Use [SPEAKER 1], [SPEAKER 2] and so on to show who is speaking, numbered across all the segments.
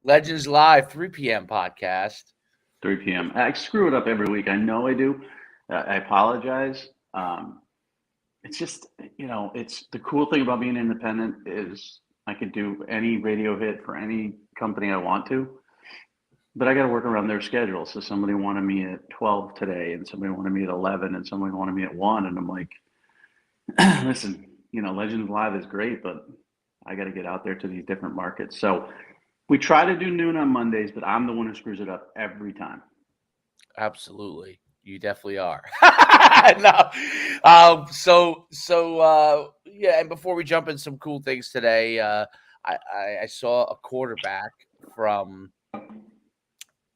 [SPEAKER 1] Legends Live, 3 p.m. podcast.
[SPEAKER 2] 3 p.m. I screw it up every week. I know I do. I apologize. It's just, it's the cool thing about being independent is I could do any radio hit for any company I want to, but I got to work around their schedule. So somebody wanted me at 12 today, and somebody wanted me at 11, and somebody wanted me at 1, and I'm like, listen, Legends Live is great, but I got to get out there to these different markets. So we try to do noon on Mondays, but I'm the one who screws it up every time.
[SPEAKER 1] Absolutely. You definitely are. No. Yeah, and before we jump in some cool things today, I saw a quarterback from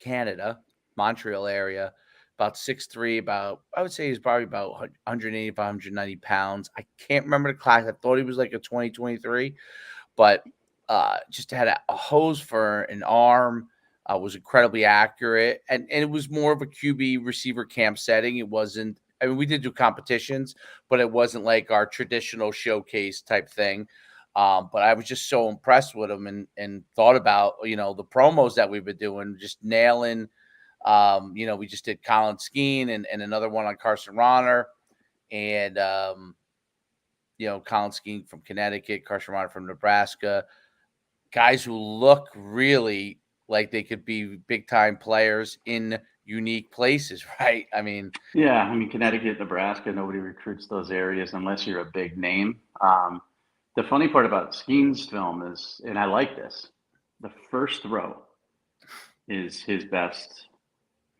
[SPEAKER 1] Canada, Montreal area, about 6'3", about I would say he's probably about 185, 190 pounds. I can't remember the class. I thought he was like a 2023, but just had a hose for an arm. Was incredibly accurate, and it was more of a QB receiver camp setting. It wasn't. I mean, we did do competitions, but it wasn't like our traditional showcase type thing. But I was just so impressed with him, and thought about the promos that we've been doing, just nailing. We just did Colin Skeen and another one on Carson Ronner, and Colin Skeen from Connecticut, Carson Ronner from Nebraska. Guys who look really like they could be big time players in unique places, right?
[SPEAKER 2] Yeah, Connecticut, Nebraska, nobody recruits those areas unless you're a big name. The funny part about Skeen's film is, and I like this, the first throw is his best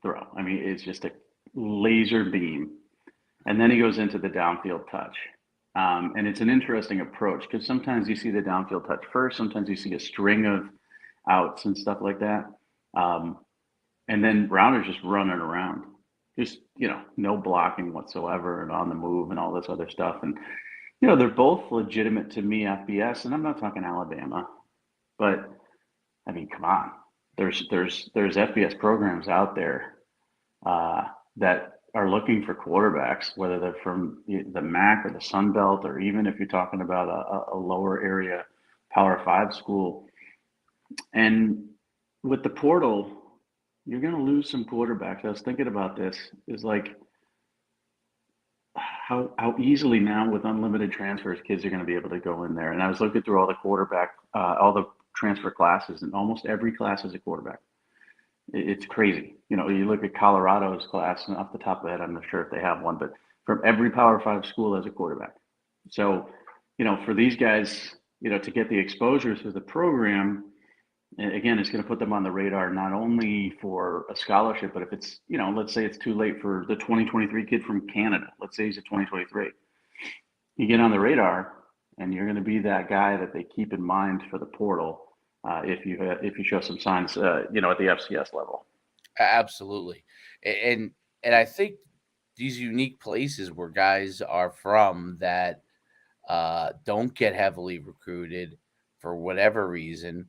[SPEAKER 2] throw. It's just a laser beam. And then he goes into the downfield touch. And it's an interesting approach because sometimes you see the downfield touch first, sometimes you see a string of outs and stuff like that. And then Browner's just running around, just, no blocking whatsoever and on the move and all this other stuff. And, they're both legitimate to me FBS, and I'm not talking Alabama, but come on. There's FBS programs out there that are looking for quarterbacks, whether they're from the MAC or the Sun Belt, or even if you're talking about a lower area Power 5 school. And with the portal, you're going to lose some quarterbacks. I was thinking about this, is like how easily now with unlimited transfers, kids are going to be able to go in there. And I was looking through all the transfer classes, and almost every class is a quarterback. It's crazy. You look at Colorado's class, and off the top of my head, I'm not sure if they have one, but from every Power 5 school has a quarterback. So, for these guys, to get the exposure through the program, again, it's going to put them on the radar, not only for a scholarship, but if it's, let's say it's too late for the 2023 kid from Canada. Let's say he's a 2023. You get on the radar, and you're going to be that guy that they keep in mind for the portal. If you show some signs, at the FCS level.
[SPEAKER 1] Absolutely, and I think these unique places where guys are from that don't get heavily recruited for whatever reason.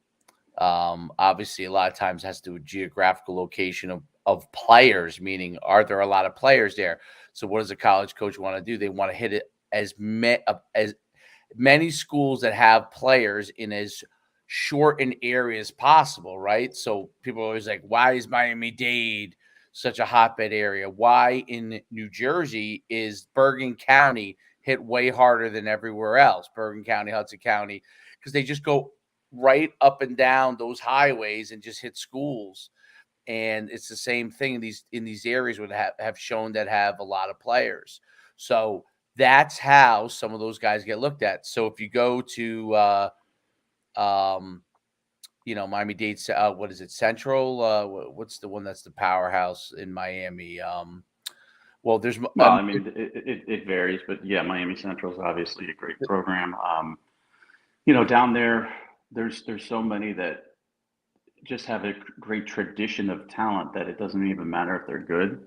[SPEAKER 1] Obviously, a lot of times has to do with geographical location of players, meaning are there a lot of players there? So what does a college coach want to do? They want to hit it as many schools that have players in as short an area as possible, right? So people are always like, why is Miami-Dade such a hotbed area? Why in New Jersey is Bergen County hit way harder than everywhere else? Bergen County, Hudson County, because they just go right up and down those highways and just hit schools. And it's the same thing in these areas would have shown that have a lot of players. So that's how some of those guys get looked at. So if you go to Miami-Dade, what is it, Central? What's the one that's the powerhouse in Miami? Well, there's
[SPEAKER 2] it varies, but yeah, Miami Central is obviously a great program. Down there, there's so many that just have a great tradition of talent that it doesn't even matter if they're good.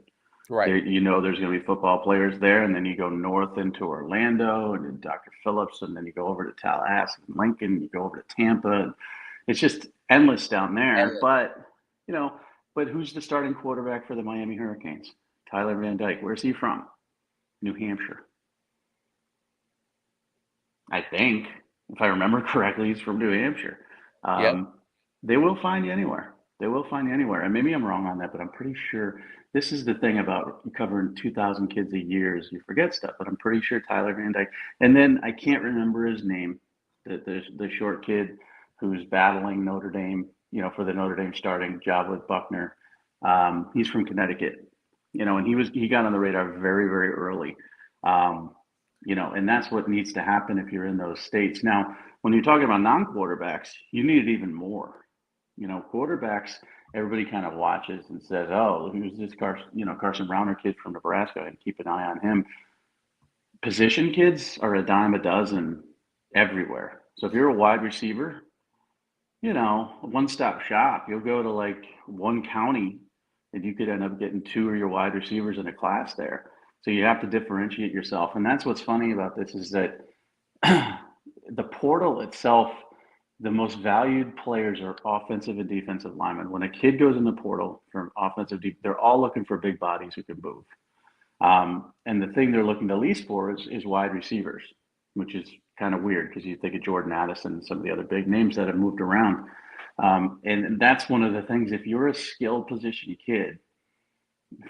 [SPEAKER 1] Right.
[SPEAKER 2] There's going to be football players there, and then you go north into Orlando and Dr. Phillips, and then you go over to Tallahassee and Lincoln, you go over to Tampa. And it's just endless down there. But who's the starting quarterback for the Miami Hurricanes? Tyler Van Dyke. Where's he from? New Hampshire. I think, if I remember correctly, he's from New Hampshire. They will find you anywhere. They will find you anywhere. And maybe I'm wrong on that, but I'm pretty sure this is the thing about covering 2,000 kids a year is you forget stuff. But I'm pretty sure Tyler Van Dyke. And then I can't remember his name, the short kid who's battling Notre Dame, for the Notre Dame starting job with Buckner. He's from Connecticut, and he got on the radar very, very early. Um, and that's what needs to happen if you're in those states. Now, when you're talking about non-quarterbacks, you need it even more. Quarterbacks, everybody kind of watches and says, "Oh, who's this Carson Browner kid from Nebraska?" and keep an eye on him. Position kids are a dime a dozen everywhere. So if you're a wide receiver, a one-stop shop. You'll go to like one county, and you could end up getting two of your wide receivers in a class there. So you have to differentiate yourself, and that's what's funny about this is that the portal itself, the most valued players are offensive and defensive linemen. When a kid goes in the portal from offensive, they're all looking for big bodies who can move. And the thing they're looking the least for is wide receivers, which is kind of weird because you think of Jordan Addison and some of the other big names that have moved around. And that's one of the things. If you're a skilled position kid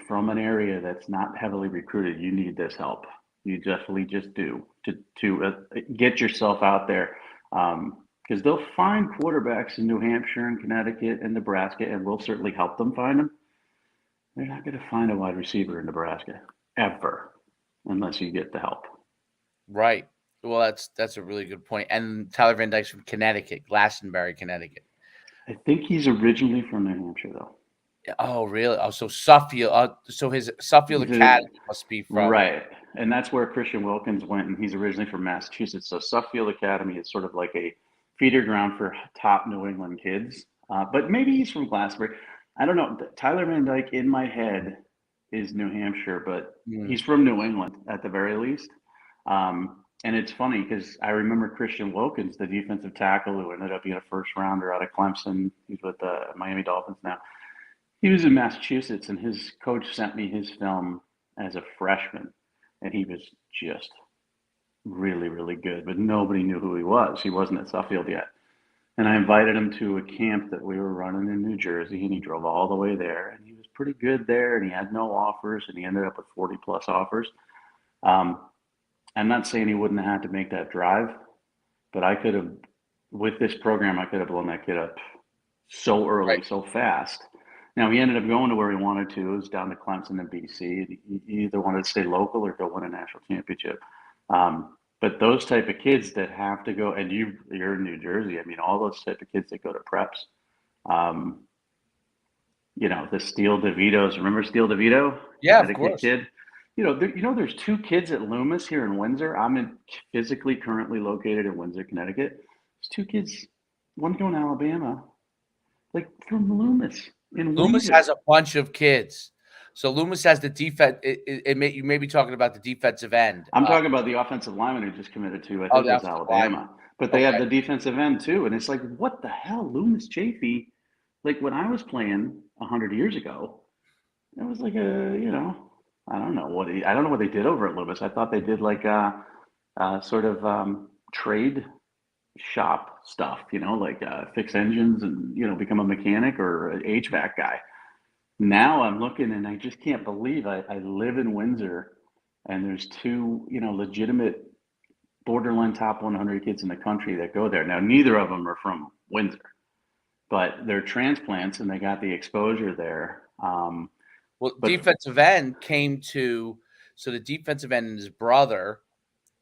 [SPEAKER 2] from an area that's not heavily recruited, you need this help. You definitely just do to get yourself out there. Because they'll find quarterbacks in New Hampshire and Connecticut and Nebraska, and we'll certainly help them find them. They're not going to find a wide receiver in Nebraska ever, unless you get the help.
[SPEAKER 1] Right. Well, that's a really good point. And Tyler Van Dyke's from Connecticut, Glastonbury, Connecticut.
[SPEAKER 2] I think he's originally from New Hampshire, though.
[SPEAKER 1] Oh, really? Oh, so Suffield. So his Suffield Academy must be from
[SPEAKER 2] right, and that's where Christian Wilkins went, and he's originally from Massachusetts. So Suffield Academy is sort of like a feeder ground for top New England kids. But maybe he's from Glastonbury. I don't know. Tyler Van Dyke in my head is New Hampshire, but he's from New England at the very least. And it's funny because I remember Christian Wilkins, the defensive tackle who ended up being a first rounder out of Clemson. He's with the Miami Dolphins now. He was in Massachusetts, and his coach sent me his film as a freshman, and he was just really, really good, but nobody knew who he was. He wasn't at Suffield yet. And I invited him to a camp that we were running in New Jersey, and he drove all the way there, and he was pretty good there, and he had no offers, and he ended up with 40 plus offers. I'm not saying he wouldn't have had to make that drive, but I could have, with this program, I could have blown that kid up so early, right, so fast. Now, he ended up going to where he wanted to. It was down to Clemson and BC. He either wanted to stay local or go win a national championship. But those type of kids that have to go, and you're in New Jersey, I mean, all those type of kids that go to preps, the Steele DeVitos. Remember Steele DeVito?
[SPEAKER 1] Yeah, of course.
[SPEAKER 2] Kid. There's two kids at Loomis here in Windsor. I'm physically currently located in Windsor, Connecticut. There's two kids, one going to Alabama, like from Loomis.
[SPEAKER 1] Loomis has a bunch of kids. So Loomis has the defense. You may be talking about the defensive end.
[SPEAKER 2] I'm talking about the offensive lineman who just committed to, I think it was Alabama. But they have the defensive end too. And it's like, what the hell? Loomis Chafee, like when I was playing 100 years ago, it was like I don't know what they did over at Loomis. I thought they did like sort of trade shop stuff, like fix engines and, become a mechanic or an HVAC guy. Now I'm looking and I just can't believe I live in Windsor and there's two, legitimate borderline top 100 kids in the country that go there. Now, neither of them are from Windsor, but they're transplants and they got the exposure there.
[SPEAKER 1] Defensive end came to, so the defensive end and his brother,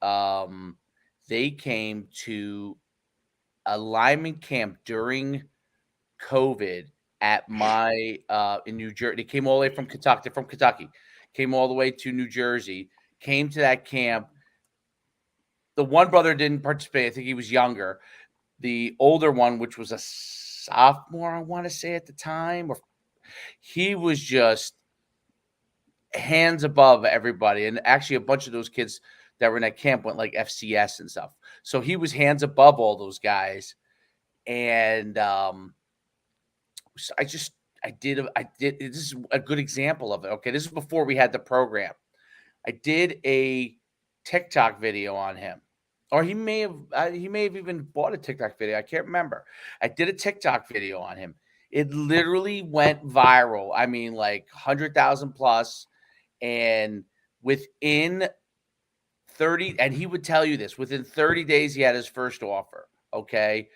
[SPEAKER 1] they came to a lineman camp during COVID at my in New Jersey. They came all the way from Kentucky. They're from Kentucky. Came all the way to New Jersey. Came to that camp. The one brother didn't participate. I think he was younger. The older one, which was a sophomore, I want to say at the time, or he was just hands above everybody. And actually, a bunch of those kids that were in that camp went like FCS and stuff. So he was hands above all those guys. And this is a good example of it. Okay, this is before we had the program. I did a TikTok video on him. Or he may have even bought a TikTok video. I can't remember. I did a TikTok video on him. It literally went viral. I mean, like 100,000 plus, and within 30, and he would tell you this, within 30 days he had his first offer. Okay,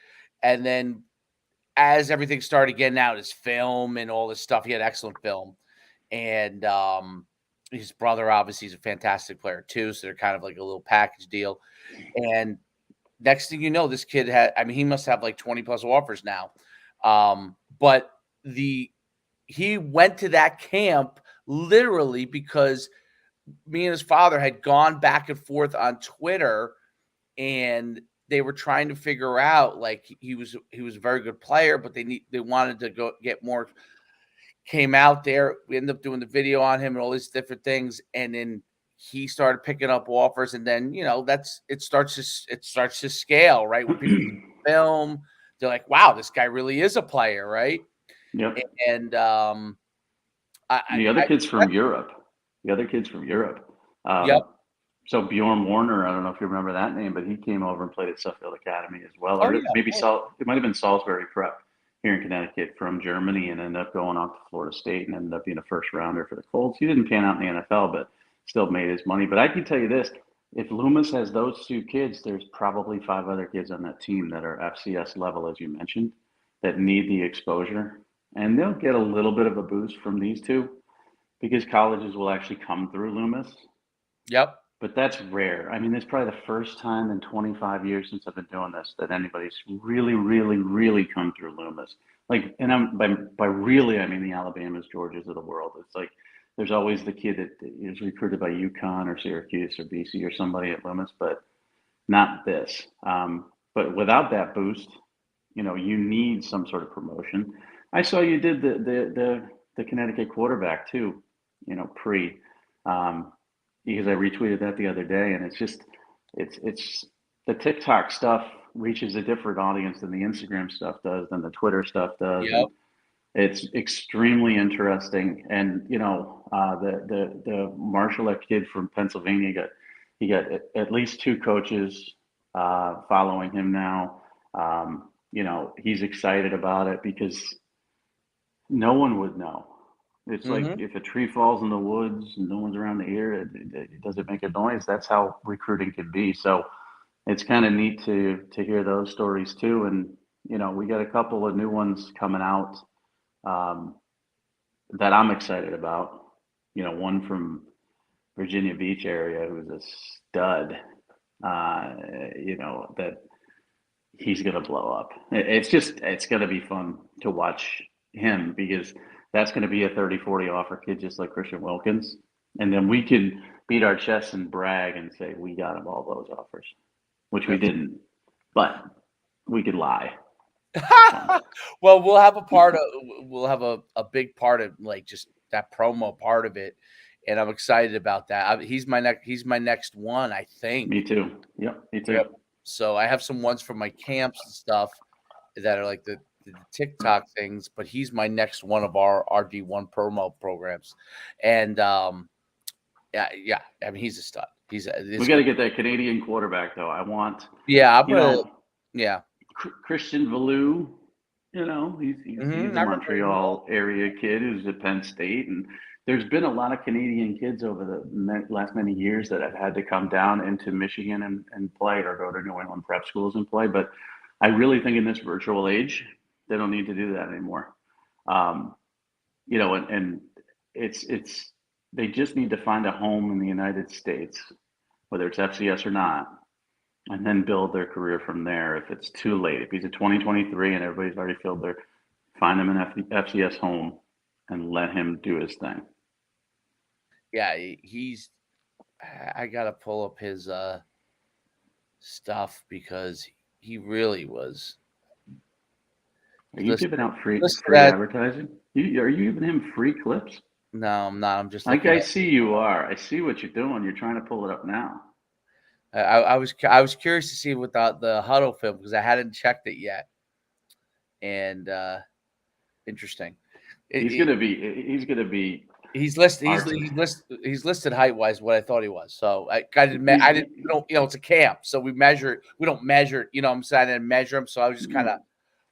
[SPEAKER 1] and then as everything started getting out, his film and all this stuff, he had excellent film, and his brother obviously is a fantastic player too. So they're kind of like a little package deal, and next thing you know, this kid had, I mean, he must have like 20 plus offers now. But he went to that camp literally because me and his father had gone back and forth on Twitter, and they were trying to figure out, like, he was a very good player, but they wanted to go get more. Came out there, we ended up doing the video on him and all these different things, and then he started picking up offers, and then it starts to scale, right? When people film, they're like, wow, this guy really is a player, right?
[SPEAKER 2] Yep.
[SPEAKER 1] And
[SPEAKER 2] The other kid's from Europe. The other kid's from Europe.
[SPEAKER 1] Yep.
[SPEAKER 2] So Bjorn Warner, I don't know if you remember that name, but he came over and played at Suffield Academy as well.
[SPEAKER 1] Oh,
[SPEAKER 2] Or
[SPEAKER 1] yeah.
[SPEAKER 2] maybe it might have been Salisbury Prep here in Connecticut from Germany, and ended up going off to Florida State and ended up being a first rounder for the Colts. He didn't pan out in the NFL, but still made his money. But I can tell you this, if Loomis has those two kids, there's probably 5 other kids on that team that are FCS level, as you mentioned, that need the exposure. And they'll get a little bit of a boost from these two because colleges will actually come through Loomis.
[SPEAKER 1] Yep.
[SPEAKER 2] But that's rare. I mean, it's probably the first time in 25 years since I've been doing this that anybody's really, really, really come through Loomis. Like, and by really, I mean the Alabamas, Georgias of the world. It's like there's always the kid that is recruited by UConn or Syracuse or BC or somebody at Loomis, but not this. But without that boost, you need some sort of promotion. I saw you did the Connecticut quarterback too, pre. Because I retweeted that the other day, and it's the TikTok stuff reaches a different audience than the Instagram stuff does, than the Twitter stuff does,
[SPEAKER 1] Yep.
[SPEAKER 2] and it's extremely interesting. And the Marshall kid from Pennsylvania he got at least 2 coaches following him now. He's excited about it because no one would know. It's like if a tree falls in the woods and no one's around to hear it, does it make a noise? That's how recruiting can be. So it's kind of neat to hear those stories too. And we got a couple of new ones coming out that I'm excited about. One from Virginia Beach area who's a stud. That he's going to blow up. It's going to be fun to watch him because that's going to be a 30-40 offer kid just like Christian Wilkins. And then we can beat our chests and brag and say we got him all those offers, which we didn't, but we could lie.
[SPEAKER 1] Well, we'll have a big part of, like, just that promo part of it, and I'm excited about that. He's my next one, I think.
[SPEAKER 2] Me too. Yep, me too.
[SPEAKER 1] Yep. So I have some ones from my camps and stuff that are like the TikTok things, but he's my next one of our RD1 promo programs. And yeah, I mean, he's a stud.
[SPEAKER 2] We got to get that Canadian quarterback though. I want.
[SPEAKER 1] Yeah, I'm gonna. Yeah.
[SPEAKER 2] Christian Valou, he's a Montreal area kid who's at Penn State, and there's been a lot of Canadian kids over the last many years that have had to come down into Michigan and play, or go to New England prep schools and play. But I really think in this virtual age, they don't need to do that anymore. And it's they just need to find a home in the United States, whether it's FCS or not, and then build their career from there. If it's too late, if he's a 2023 and everybody's already filled their, find him an FCS home and let him do his thing.
[SPEAKER 1] Yeah, I gotta pull up his stuff because he really was.
[SPEAKER 2] Are you giving out free advertising? Are you giving him free clips?
[SPEAKER 1] No, I'm not. I'm just.
[SPEAKER 2] I see you are. I see what you're doing. You're trying to pull it up now.
[SPEAKER 1] I was curious to see what the huddle film, because I hadn't checked it yet, and interesting.
[SPEAKER 2] He's gonna be
[SPEAKER 1] He's listed.
[SPEAKER 2] Arts.
[SPEAKER 1] He's listed height wise what I thought he was. So I didn't. I didn't. We don't. It's a camp, so we measure it. We don't measure it. I'm saying I didn't measure him. So I was just kind of.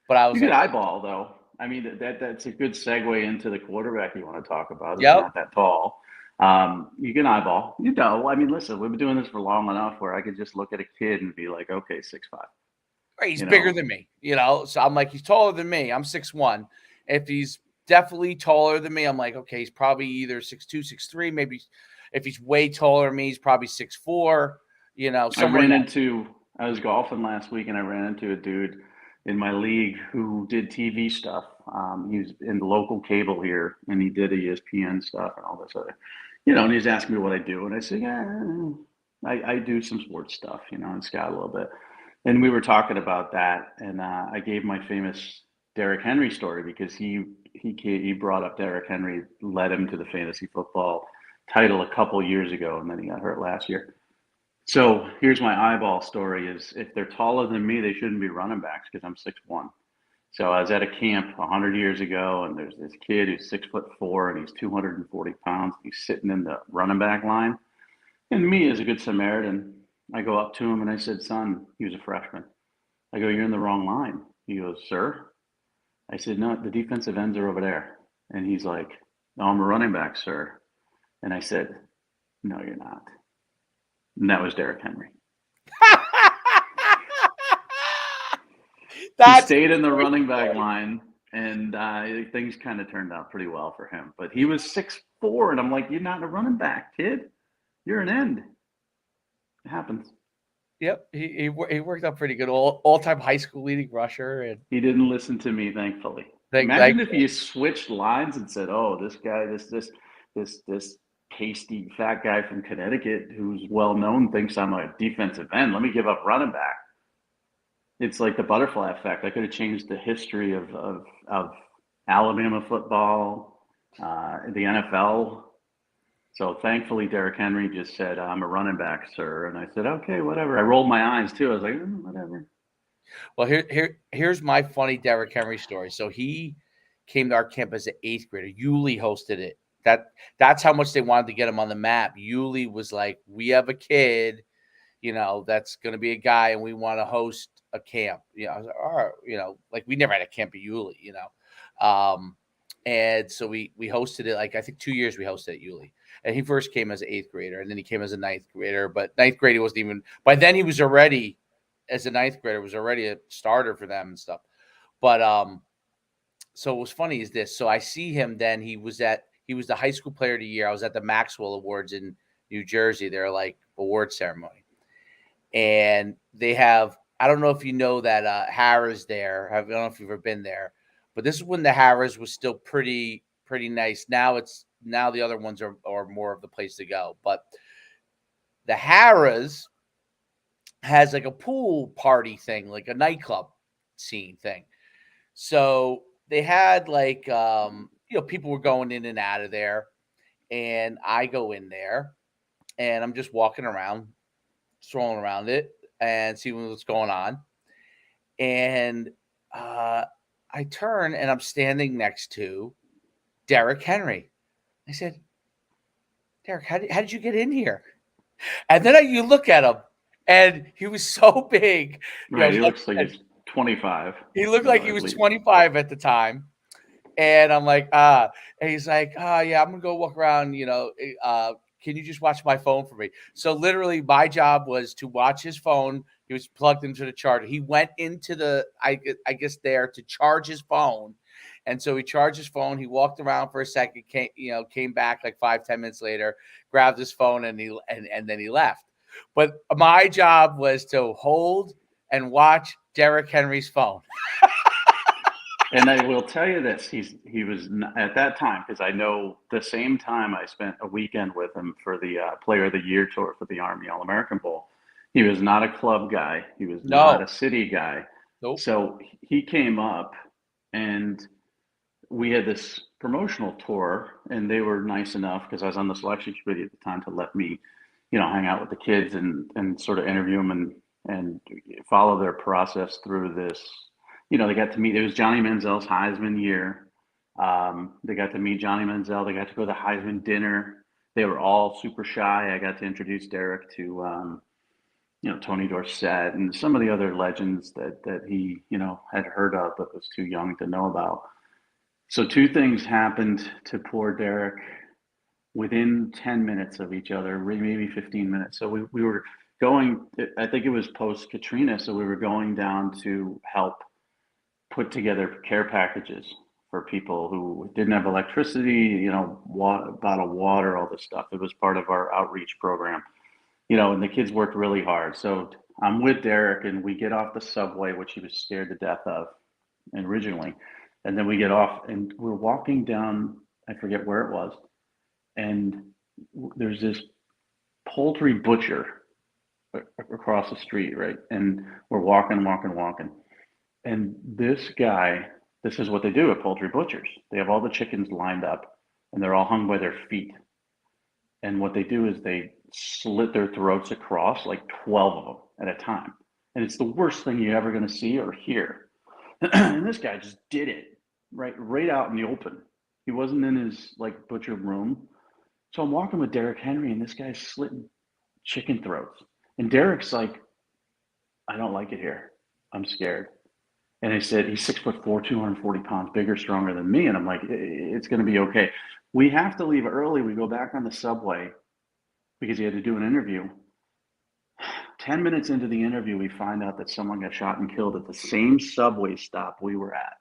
[SPEAKER 1] But I was
[SPEAKER 2] You could
[SPEAKER 1] like,
[SPEAKER 2] eyeball though. I mean, that's a good segue into the quarterback you want to talk about. Who's
[SPEAKER 1] yep.
[SPEAKER 2] not that tall. You can eyeball. I mean, listen, we've been doing this for long enough where I could just look at a kid and be like, okay, 6'5".
[SPEAKER 1] He's bigger than me. So I'm like, he's taller than me. I'm 6'1". If he's definitely taller than me, I'm like, okay, he's probably either 6'2", 6'3". Maybe if he's way taller than me, he's probably 6'4".
[SPEAKER 2] I was golfing last week and I ran into a dude in my league who did TV stuff. He was in the local cable here and he did ESPN stuff and all this other, and he's asking me what I do. And I said, yeah, I do some sports stuff, and scout a little bit. And we were talking about that. And I gave my famous Derrick Henry story because he brought up Derrick Henry, led him to the fantasy football title a couple years ago. And then he got hurt last year. So here's my eyeball story is if they're taller than me, they shouldn't be running backs because I'm 6'1". So I was at a camp 100 years ago, and there's this kid who's 6'4", and he's 240 pounds. He's sitting in the running back line. And me, as a good Samaritan, I go up to him and I said, son, he was a freshman. I go, you're in the wrong line. He goes, sir? I said, no, the defensive ends are over there. And he's like, no, I'm a running back, sir. And I said, no, you're not. And that was Derrick Henry. He stayed in the running back line, and things kind of turned out pretty well for him. But he was 6'4", and I'm like, you're not a running back, kid. You're an end. It happens.
[SPEAKER 1] Yep, he worked out pretty good. All-time high school leading rusher, and
[SPEAKER 2] he didn't listen to me, thankfully. Imagine if you switched lines and said, "Oh, this guy, this pasty fat guy from Connecticut who's well known thinks I'm a defensive end. Let me give up running back." It's like the butterfly effect. I could have changed the history of Alabama football, the NFL. So thankfully, Derrick Henry just said, "I'm a running back, sir," and I said, "Okay, whatever." I rolled my eyes too. I was like, "Whatever."
[SPEAKER 1] Well, here's my funny Derrick Henry story. So he came to our camp as an 8th grader. Yulee hosted it. That's how much they wanted to get him on the map. Yulee was like, "We have a kid, that's going to be a guy, and we want to host a camp." I was like, "All right," like we never had a camp at Yulee, and so we hosted it. Like I think 2 years we hosted at Yulee, and he first came as an 8th grader, and then he came as a 9th grader. But 9th grade he wasn't even. By then he was already, as a 9th grader, was already a starter for them and stuff. But so what was funny is this. So I see him then. He was the high school player of the year. I was at the Maxwell Awards in New Jersey. They're like award ceremony. And they have, I don't know if you know that Harrah's there. I don't know if you've ever been there, but this is when the Harrah's was still pretty nice. Now the other ones are more of the place to go. But the Harrah's has like a pool party thing, like a nightclub scene thing. So they had like people were going in and out of there, and I go in there, and I'm just walking around, strolling around it, and seeing what's going on. And I turn, and I'm standing next to Derrick Henry. I said, "Derrick, how did you get in here?" And then you look at him, and he was so big.
[SPEAKER 2] Right, he looks like he's 25.
[SPEAKER 1] He looked like he was 25 at the time. And I'm like, and he's like, yeah, I'm gonna go walk around, can you just watch my phone for me? So literally my job was to watch his phone. He was plugged into the charger. He went into the, I guess there to charge his phone. And so he charged his phone. He walked around for a second, came back like 5-10 minutes later, grabbed his phone, and then he left. But my job was to hold and watch Derrick Henry's phone.
[SPEAKER 2] And I will tell you this, he was at that time, because I know the same time I spent a weekend with him for the Player of the Year tour for the Army All American Bowl. He was not a club guy. He was not a city guy.
[SPEAKER 1] Nope.
[SPEAKER 2] So he came up, and we had this promotional tour, and they were nice enough, because I was on the selection committee at the time, to let me, hang out with the kids and sort of interview them and follow their process through this. They got to meet. It was Johnny Manziel's Heisman year. They got to meet Johnny Manziel. They got to go to the Heisman dinner. They were all super shy. I got to introduce Derek to, Tony Dorsett and some of the other legends that he, had heard of but was too young to know about. So two things happened to poor Derek within 10 minutes of each other, maybe 15 minutes. So we were going, I think it was post Katrina. So we were going down to help put together care packages for people who didn't have electricity, bottled water, all this stuff. It was part of our outreach program, and the kids worked really hard. So I'm with Derek and we get off the subway, which he was scared to death of originally. And then we get off and we're walking down, I forget where it was. And there's this poultry butcher across the street, right? And we're walking. And this guy, this is what they do at poultry butchers. They have all the chickens lined up and they're all hung by their feet. And what they do is they slit their throats across like 12 of them at a time. And it's the worst thing you're ever going to see or hear. And this guy just did it right out in the open. He wasn't in his like butcher room. So I'm walking with Derek Henry and this guy's slitting chicken throats. And Derek's like, I don't like it here. I'm scared. And I said, he's 6'4", 240 pounds, bigger, stronger than me. And I'm like, it's going to be okay. We have to leave early. We go back on the subway because he had to do an interview. 10 minutes into the interview, we find out that someone got shot and killed at the same subway stop we were at.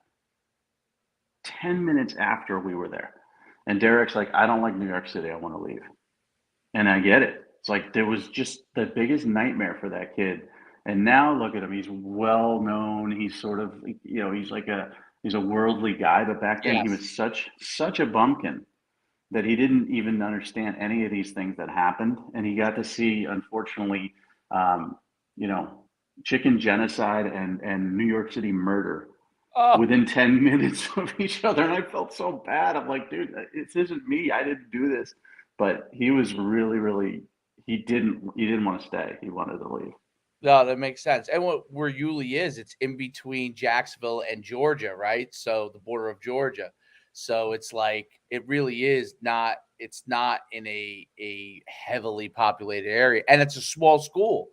[SPEAKER 2] 10 minutes after we were there. And Derek's like, I don't like New York City. I want to leave. And I get it. It's like there was just the biggest nightmare for that kid. And now look at him. He's well known. He's sort of, he's a worldly guy. But back then he
[SPEAKER 1] Yes.
[SPEAKER 2] was such a bumpkin that he didn't even understand any of these things that happened. And he got to see, unfortunately, you know, chicken genocide and New York City murder
[SPEAKER 1] Oh,
[SPEAKER 2] within 10 minutes of each other. And I felt so bad. I'm like, dude, this isn't me. I didn't do this. But he was really, he didn't want to stay. He wanted to leave.
[SPEAKER 1] no, that makes sense. And where Yulee is, it's in between Jacksonville and Georgia, right? So the border of Georgia. So it's like it really is not. It's not in a heavily populated area, and it's a small school.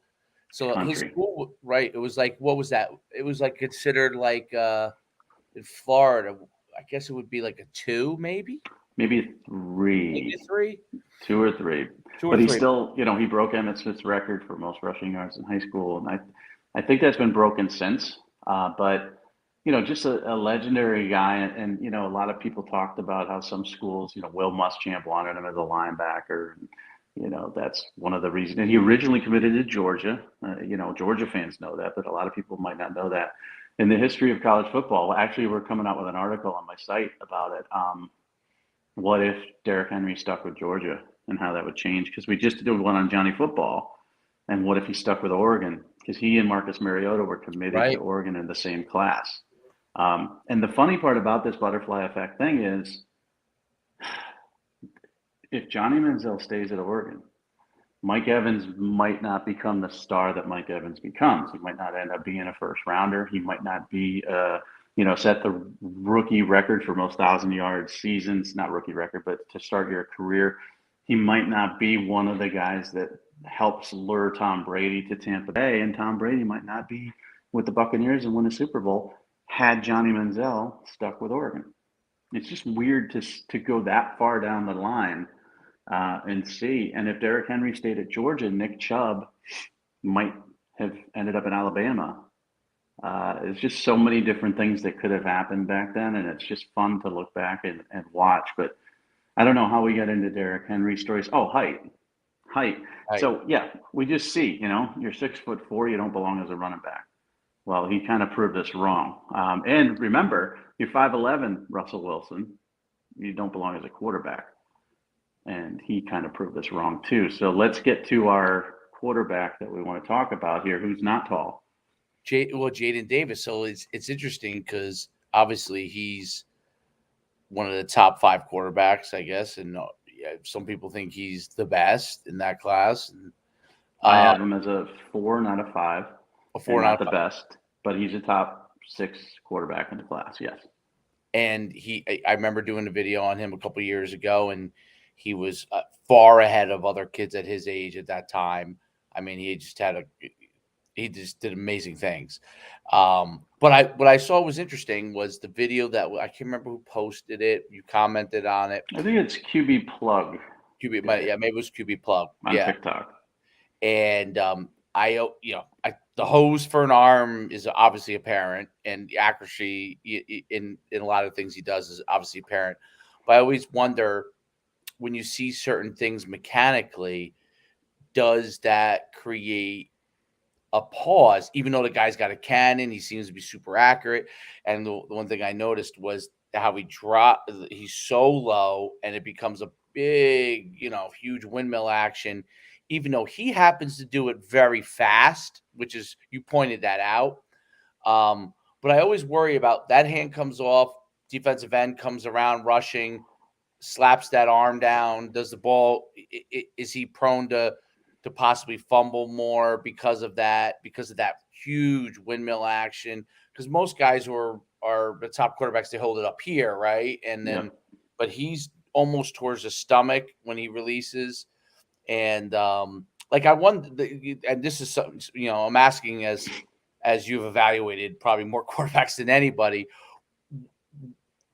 [SPEAKER 1] So his
[SPEAKER 2] Country.
[SPEAKER 1] school, right? It was like what was that? It was like considered like in Florida. I guess it would be like a two, maybe
[SPEAKER 2] Maybe
[SPEAKER 1] maybe a
[SPEAKER 2] three,
[SPEAKER 1] three,
[SPEAKER 2] 2 or 3.
[SPEAKER 1] two or
[SPEAKER 2] But he
[SPEAKER 1] three.
[SPEAKER 2] still, he broke Emmett Smith's record for most rushing yards in high school. And I think that's been broken since. But, just a legendary guy. And, a lot of people talked about how some schools, Will Muschamp wanted him as a linebacker. That's one of the reasons. And he originally committed to Georgia. Georgia fans know that, but a lot of people might not know that. In the history of college football, actually, we're coming out with an article on my site about it. What if Derrick Henry stuck with Georgia and how that would change? Because we just did one on Johnny Football. And what if he stuck with Oregon? Because he and Marcus Mariota were committed to
[SPEAKER 1] Right.
[SPEAKER 2] Oregon in the same class. And the funny part about this butterfly effect thing is if Johnny Manziel stays at Oregon, Mike Evans might not become the star that Mike Evans becomes. He might not end up being a first rounder. He might not be, set the rookie record for most 1,000-yard seasons, not rookie record, but to start your career. He might not be one of the guys that helps lure Tom Brady to Tampa Bay, and Tom Brady might not be with the Buccaneers and win a Super Bowl had Johnny Manziel stuck with Oregon. It's just weird to go that far down the line and see. And if Derrick Henry stayed at Georgia, Nick Chubb might have ended up in Alabama. There's just so many different things that could have happened back then, and it's just fun to look back and watch. But I don't know how we got into Derrick Henry stories. Oh, height.
[SPEAKER 1] Right.
[SPEAKER 2] So yeah, we just see, you're 6'4", you don't belong as a running back. Well, he kind of proved us wrong. And remember, you're 5'11", Russell Wilson. You don't belong as a quarterback. And he kind of proved us wrong too. So let's get to our quarterback that we want to talk about here, who's not tall.
[SPEAKER 1] Jadyn Davis. So it's interesting because obviously he's one of the top 5 quarterbacks, I guess, and yeah, some people think he's the best in that class. And,
[SPEAKER 2] I have him as a 4, not a 5,
[SPEAKER 1] a
[SPEAKER 2] and
[SPEAKER 1] 4
[SPEAKER 2] not
[SPEAKER 1] out
[SPEAKER 2] the
[SPEAKER 1] of 5.
[SPEAKER 2] best, but he's a top 6 quarterback in the class. Yes.
[SPEAKER 1] And I remember doing a video on him a couple years ago, and he was far ahead of other kids at his age at that time. I mean, he just did amazing things. But what I saw was interesting was the video that I can't remember who posted it. You commented on it.
[SPEAKER 2] I think it's QB Plug
[SPEAKER 1] QB,
[SPEAKER 2] did it
[SPEAKER 1] yeah, maybe it was QB Plug.
[SPEAKER 2] on
[SPEAKER 1] Yeah,
[SPEAKER 2] TikTok.
[SPEAKER 1] and the hose for an arm is obviously apparent, and the accuracy in a lot of things he does is obviously apparent. But I always wonder when you see certain things mechanically, does that create a pause? Even though the guy's got a cannon, he seems to be super accurate. And the one thing I noticed was how he's so low, and it becomes a big, huge windmill action, even though he happens to do it very fast, which is, you pointed that out. But I always worry about that hand comes off, defensive end comes around rushing, slaps that arm down. Does the ball, is he prone to possibly fumble more because of that huge windmill action? Because most guys who are the top quarterbacks, they hold it up here, right? And then,
[SPEAKER 2] Yep.
[SPEAKER 1] but he's almost towards the stomach when he releases. And like I wonder, and this is something, I'm asking as you've evaluated probably more quarterbacks than anybody.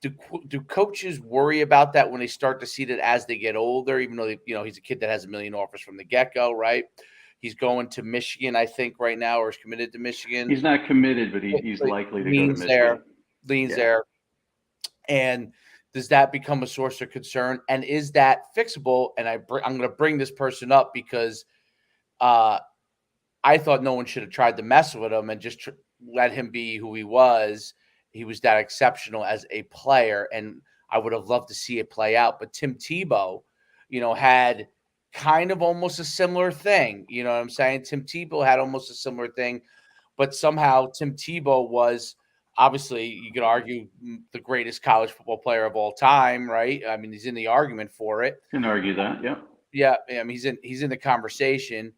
[SPEAKER 1] Do coaches worry about that when they start to see that as they get older, even though he's a kid that has a million offers from the get-go, right? He's going to Michigan, I think, right now, or is committed to Michigan.
[SPEAKER 2] He's not committed, but he's likely to go to Michigan.
[SPEAKER 1] Leans there. And does that become a source of concern? And is that fixable? And I'm going to bring this person up because I thought no one should have tried to mess with him and just let him be who he was. He was that exceptional as a player, and I would have loved to see it play out. But Tim Tebow, had kind of almost a similar thing. You know what I'm saying? Tim Tebow had almost a similar thing, but somehow Tim Tebow was obviously, you could argue, the greatest college football player of all time, right? I mean, he's in the argument for it.
[SPEAKER 2] You can argue that, yeah.
[SPEAKER 1] Yeah, I mean, he's in the conversation.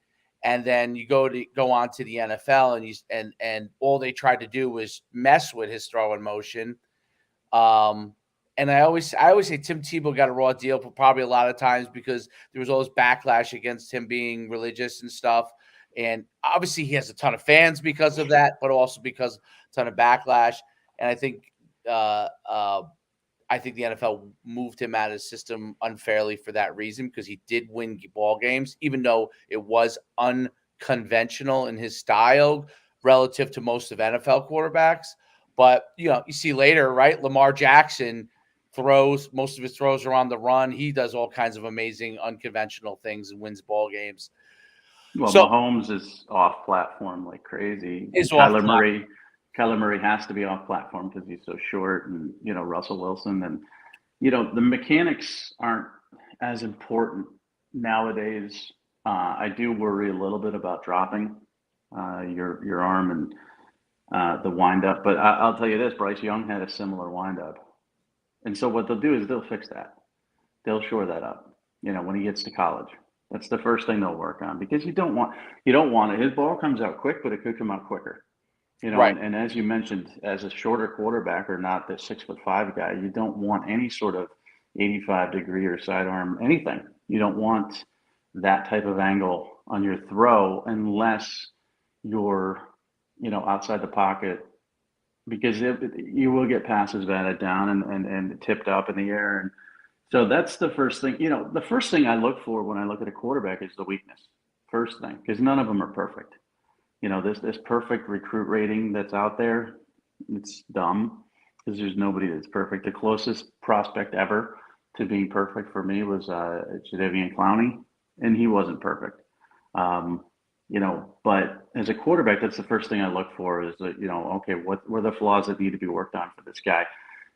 [SPEAKER 1] And then you go on to the NFL, and all they tried to do was mess with his throwing motion. And I always say Tim Tebow got a raw deal, but probably a lot of times because there was all this backlash against him being religious and stuff. And obviously he has a ton of fans because of that, but also because a ton of backlash. And I think the NFL moved him out of the system unfairly for that reason, because he did win ball games, even though it was unconventional in his style relative to most of NFL quarterbacks. But, you see later, right? Lamar Jackson most of his throws are on the run. He does all kinds of amazing unconventional things and wins ball games.
[SPEAKER 2] Well,
[SPEAKER 1] So
[SPEAKER 2] Mahomes is off platform like crazy. Kyler Murray has to be off platform because he's so short, and Russell Wilson, and the mechanics aren't as important nowadays. I do worry a little bit about dropping your arm and the windup, but I'll tell you this: Bryce Young had a similar windup, and so what they'll do is they'll fix that. They'll shore that up. When he gets to college, that's the first thing they'll work on, because you don't want it. His ball comes out quick, but it could come out quicker.
[SPEAKER 1] Right.
[SPEAKER 2] And as you mentioned, as a shorter quarterback, or not the 6'5" guy, you don't want any sort of 85-degree or sidearm anything. You don't want that type of angle on your throw unless you're, outside the pocket, because you will get passes batted down and tipped up in the air. And so that's the first thing. The first thing I look for when I look at a quarterback is the weakness. First thing, because none of them are perfect. This perfect recruit rating that's out there, it's dumb, because there's nobody that's perfect. The closest prospect ever to being perfect for me was Jadeveon Clowney, and he wasn't perfect. But as a quarterback, that's the first thing I look for is that, okay, what are the flaws that need to be worked on for this guy?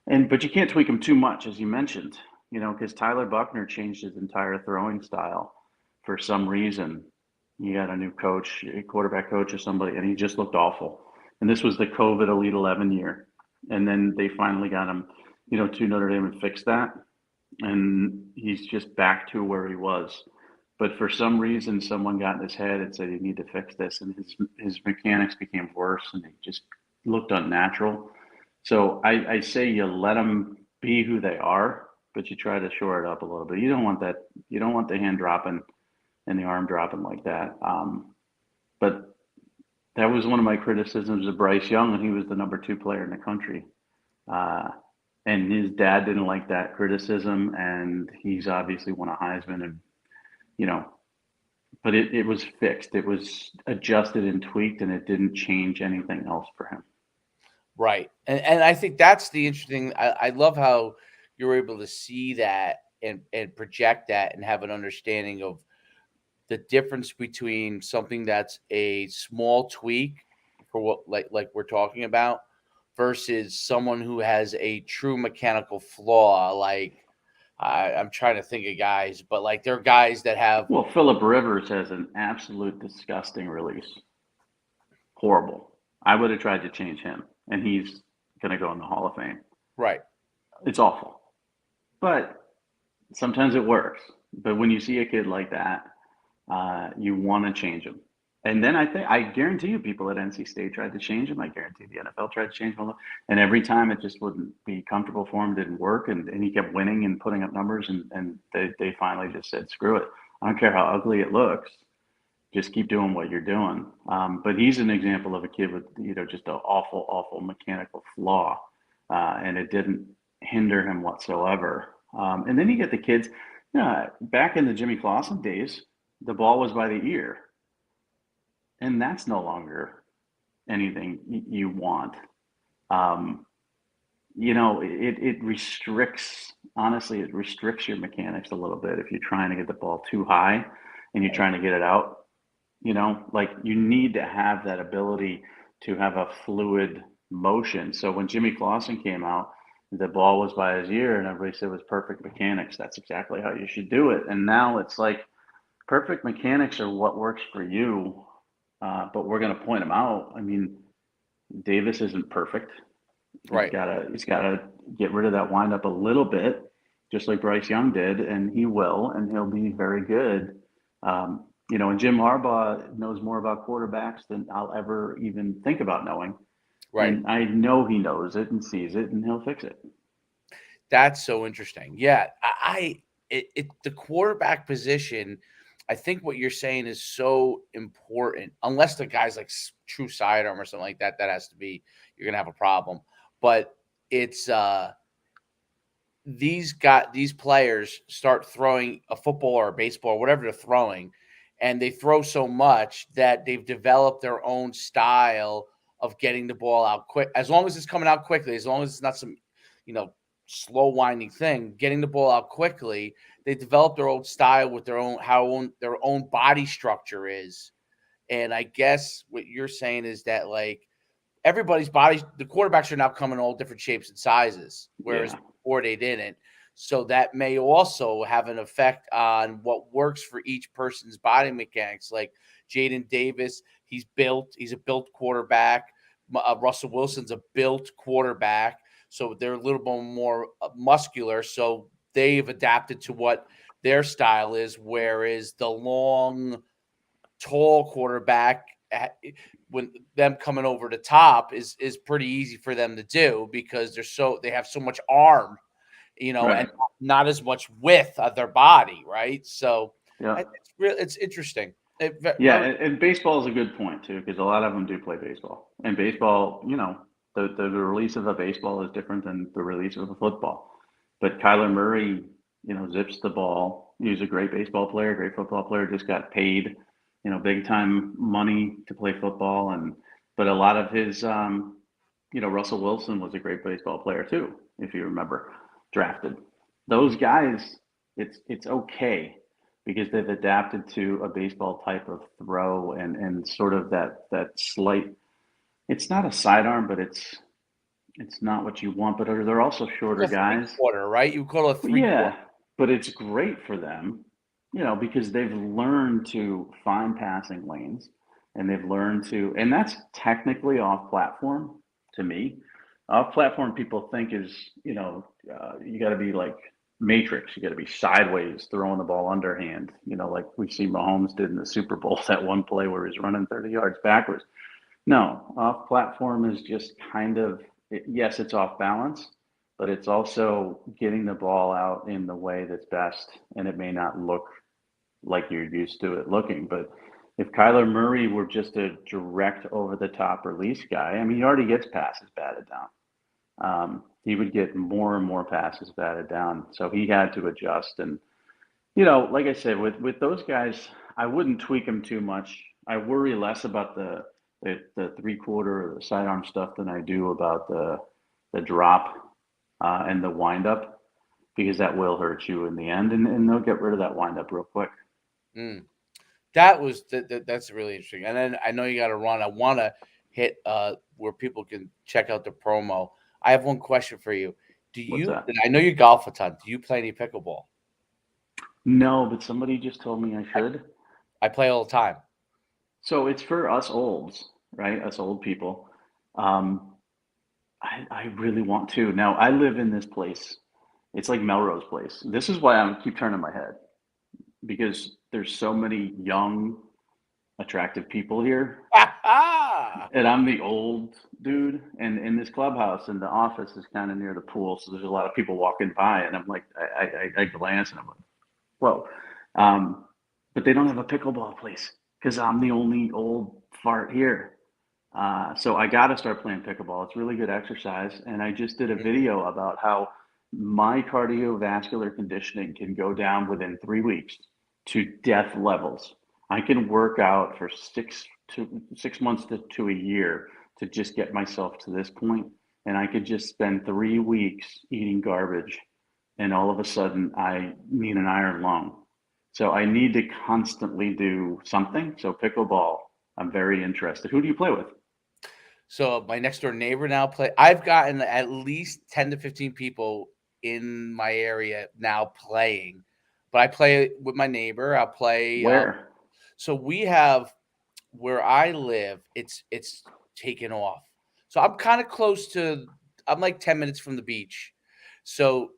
[SPEAKER 2] But you can't tweak him too much, as you mentioned, because Tyler Buckner changed his entire throwing style for some reason. You got a new coach, a quarterback coach or somebody, and he just looked awful. And this was the COVID Elite 11 year. And then they finally got him, to Notre Dame and fixed that. And he's just back to where he was. But for some reason, someone got in his head and said, you need to fix this. And his mechanics became worse, and they just looked unnatural. So I say you let them be who they are, but you try to shore it up a little bit. You don't want that. You don't want the hand dropping and the arm dropping like that. But that was one of my criticisms of Bryce Young when he was the number two player in the country. Uh, and his dad didn't like that criticism, and he's obviously won a Heisman, and you know, but it was fixed. It was adjusted and tweaked, and it didn't change anything else for him.
[SPEAKER 1] Right. And I think that's the interesting. I love how you're able to see that and project that and have an understanding of the difference between something that's a small tweak for what like we're talking about versus someone who has a true mechanical flaw. Like I'm trying to think of guys, but like there are guys that have
[SPEAKER 2] Well, Philip Rivers has an absolute disgusting release. Horrible. I would have tried to change him, and he's going to go in the Hall of Fame.
[SPEAKER 1] right.
[SPEAKER 2] It's awful, but sometimes it works. But when you see a kid like that, you want to change him. And then I guarantee you, people at NC State tried to change him. I guarantee the NFL tried to change him, and every time it just wouldn't be comfortable for him, didn't work, and he kept winning and putting up numbers, and they finally just said, screw it. I don't care how ugly it looks. Just keep doing what you're doing. But he's an example of a kid with just an awful, awful mechanical flaw, and it didn't hinder him whatsoever. And then you get the kids. Back in the Jimmy Clausen days, the ball was by the ear, and that's no longer anything you want. Um, it restricts. Honestly, it restricts your mechanics a little bit if you're trying to get the ball too high and you're trying to get it out. Like you need to have that ability to have a fluid motion. So when Jimmy Clausen came out, the ball was by his ear and everybody said it was perfect mechanics. That's exactly how you should do it. And now it's like perfect mechanics are what works for you, but we're going to point them out. I mean, Davis isn't perfect. He's
[SPEAKER 1] Right.
[SPEAKER 2] got to he's got to get rid of that windup a little bit, just like Bryce Young did, and he will, and he'll be very good. And Jim Harbaugh knows more about quarterbacks than I'll ever even think about knowing,
[SPEAKER 1] Right.
[SPEAKER 2] and I know he knows it and sees it, and he'll fix it.
[SPEAKER 1] That's so interesting. Yeah, the quarterback position. I think what you're saying is so important. Unless the guy's like true sidearm or something like that, that has to be you're gonna have a problem. But it's these players start throwing a football or a baseball or whatever they're throwing, and they throw so much that they've developed their own style of getting the ball out quick. As long as it's coming out quickly, as long as it's not some, you know, slow winding thing, getting the ball out quickly, they develop their own style with their own body structure is. And I guess what you're saying is that like everybody's body, the quarterbacks are now coming in all different shapes and sizes, whereas
[SPEAKER 2] Yeah,
[SPEAKER 1] before they didn't. So that may also have an effect on what works for each person's body mechanics. Like Jadyn Davis, he's a built quarterback. Russell Wilson's a built quarterback. So they're a little bit more muscular. So they've adapted to what their style is. Whereas the long, tall quarterback, when them coming over the top is pretty easy for them to do because they have so much arm, and
[SPEAKER 2] right.
[SPEAKER 1] not as much width of their body, right? So
[SPEAKER 2] Yeah,
[SPEAKER 1] it's interesting.
[SPEAKER 2] yeah,
[SPEAKER 1] Very
[SPEAKER 2] and baseball is a good point too, because a lot of them do play baseball, and baseball, the release of a baseball is different than the release of a football. But Kyler Murray, zips the ball. He's a great baseball player, great football player. Just got paid, big time money to play football, but a lot of his, Russell Wilson was a great baseball player too, if you remember, drafted. Those guys, it's okay because they've adapted to a baseball type of throw and sort of that slight. It's not a sidearm, but it's not what you want. But they're also shorter
[SPEAKER 1] a three
[SPEAKER 2] guys.
[SPEAKER 1] quarter, right? You call it a
[SPEAKER 2] Well,
[SPEAKER 1] three quarter.
[SPEAKER 2] yeah, but it's great for them, because they've learned to find passing lanes and they've learned to, and that's technically off platform to me. Off platform, people think is, you got to be like Matrix, you got to be sideways throwing the ball underhand, like we see Mahomes did in the Super Bowl, that one play where he's running 30 yards backwards. No, off platform is just kind of yes, it's off balance, but it's also getting the ball out in the way that's best, and it may not look like you're used to it looking. But if Kyler Murray were just a direct over the top release guy, I mean, he already gets passes batted down. He would get more and more passes batted down. So he had to adjust. And, like I said, with those guys, I wouldn't tweak them too much. I worry less about the three quarter or the sidearm stuff than I do about the drop and the windup, because that will hurt you in the end, and they'll get rid of that windup real quick.
[SPEAKER 1] Mm. That's really interesting. And then I know you got to run. I want to hit where people can check out the promo. I have one question for you.
[SPEAKER 2] What's that?
[SPEAKER 1] I know you golf a ton. Do you play any pickleball?
[SPEAKER 2] No, but somebody just told me I should.
[SPEAKER 1] I play all the time.
[SPEAKER 2] So it's for us olds, right? Us old people. Um, I really want to. Now, I live in this place. It's like Melrose Place. This is why I keep turning my head, because there's so many young, attractive people here. And I'm the old dude. And in this clubhouse, and the office is kind of near the pool. So there's a lot of people walking by, and I'm like, I glance and I'm like, whoa. But they don't have a pickleball place because I'm the only old fart here. So I got to start playing pickleball. It's really good exercise. And I just did a video about how my cardiovascular conditioning can go down within 3 weeks to death levels. I can work out for 6 months to a year to just get myself to this point. And I could just spend 3 weeks eating garbage, and all of a sudden I need an iron lung. So I need to constantly do something. So pickleball, I'm very interested. Who do you play with?
[SPEAKER 1] So my next door neighbor now play. I've gotten at least 10 to 15 people in my area now playing, but I play with my neighbor. I'll play.
[SPEAKER 2] Where?
[SPEAKER 1] So we have where I live. It's taken off. So I'm kind of close to. I'm like 10 minutes from the beach. So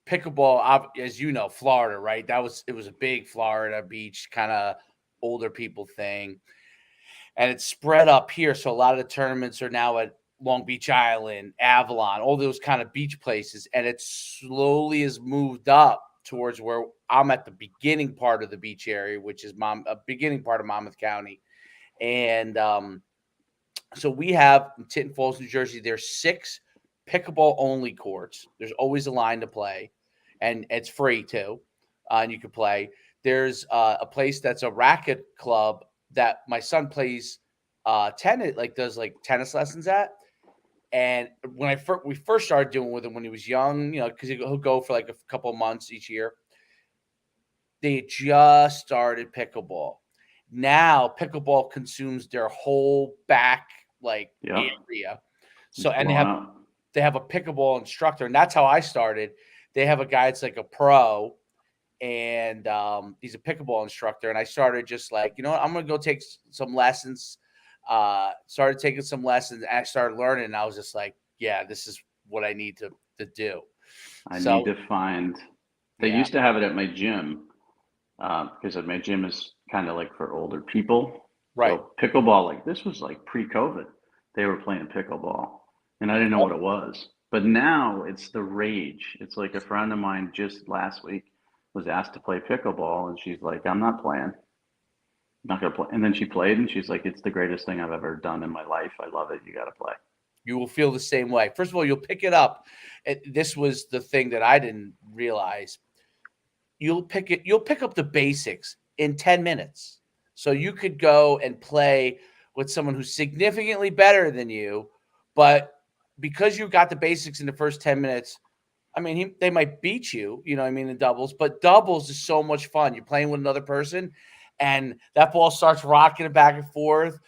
[SPEAKER 1] pickleball, as you know, Florida, right? It was a big Florida beach kind of older people thing. And it's spread up here. So a lot of the tournaments are now at Long Beach Island, Avalon, all those kind of beach places. And it slowly has moved up towards where I'm at the beginning part of the beach area, which is a beginning part of Monmouth County. And so we have in Tinton Falls, New Jersey, there's 6 pickleball only courts. There's always a line to play, and it's free too. And you can play. There's a place that's a racket club that my son plays tennis, does tennis lessons at. And when we first started doing with him when he was young, because he'll go for like a couple of months each year. They just started pickleball. Now pickleball consumes their whole back area. So and they have a pickleball instructor, and that's how I started. They have a guy that's like a pro, and he's a pickleball instructor. And I started just like, I'm going to go take some lessons. Started taking some lessons, and I started learning. And I was just like, yeah, this is what I need to do.
[SPEAKER 2] I need to find. They used to have it at my gym because my gym is kind of like for older people.
[SPEAKER 1] Right.
[SPEAKER 2] So pickleball, this was like pre-COVID. They were playing pickleball, and I didn't know what it was. But now it's the rage. It's like a friend of mine just last week was asked to play pickleball, and she's like, I'm not playing. I'm not going to play. And then she played, and she's like, it's the greatest thing I've ever done in my life. I love it. You got to play.
[SPEAKER 1] You will feel the same way. First of all, you'll pick it up. This was the thing that I didn't realize. You'll pick up the basics in 10 minutes. So you could go and play with someone who's significantly better than you, but because you got the basics in the first 10 minutes, I mean, they might beat you, in doubles, but doubles is so much fun. You're playing with another person, and that ball starts rocking it back and forth.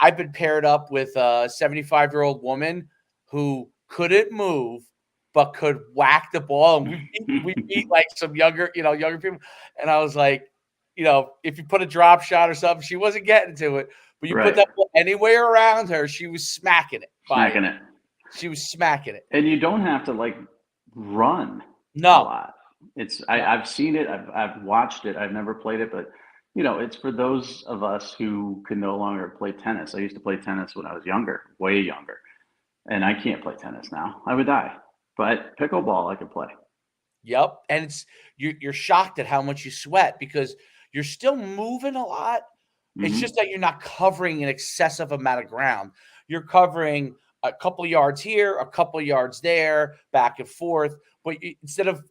[SPEAKER 1] I've been paired up with a 75-year-old woman who couldn't move, but could whack the ball. And we beat like some younger people. And I was like, if you put a drop shot or something, she wasn't getting to it. But you put that ball anywhere around her, she was smacking it. She was smacking it.
[SPEAKER 2] And you don't have to run a lot. I've seen it. I've watched it. I've never played it, but it's for those of us who can no longer play tennis. I used to play tennis when I was younger, way younger. and I can't play tennis now. I would die. But pickleball, I could play.
[SPEAKER 1] Yep, and it's you're shocked at how much you sweat because you're still moving a lot. It's just
[SPEAKER 2] Hmm.
[SPEAKER 1] that you're not covering an excessive amount of ground. You're covering a couple of yards here, a couple of yards there, back and forth. But instead of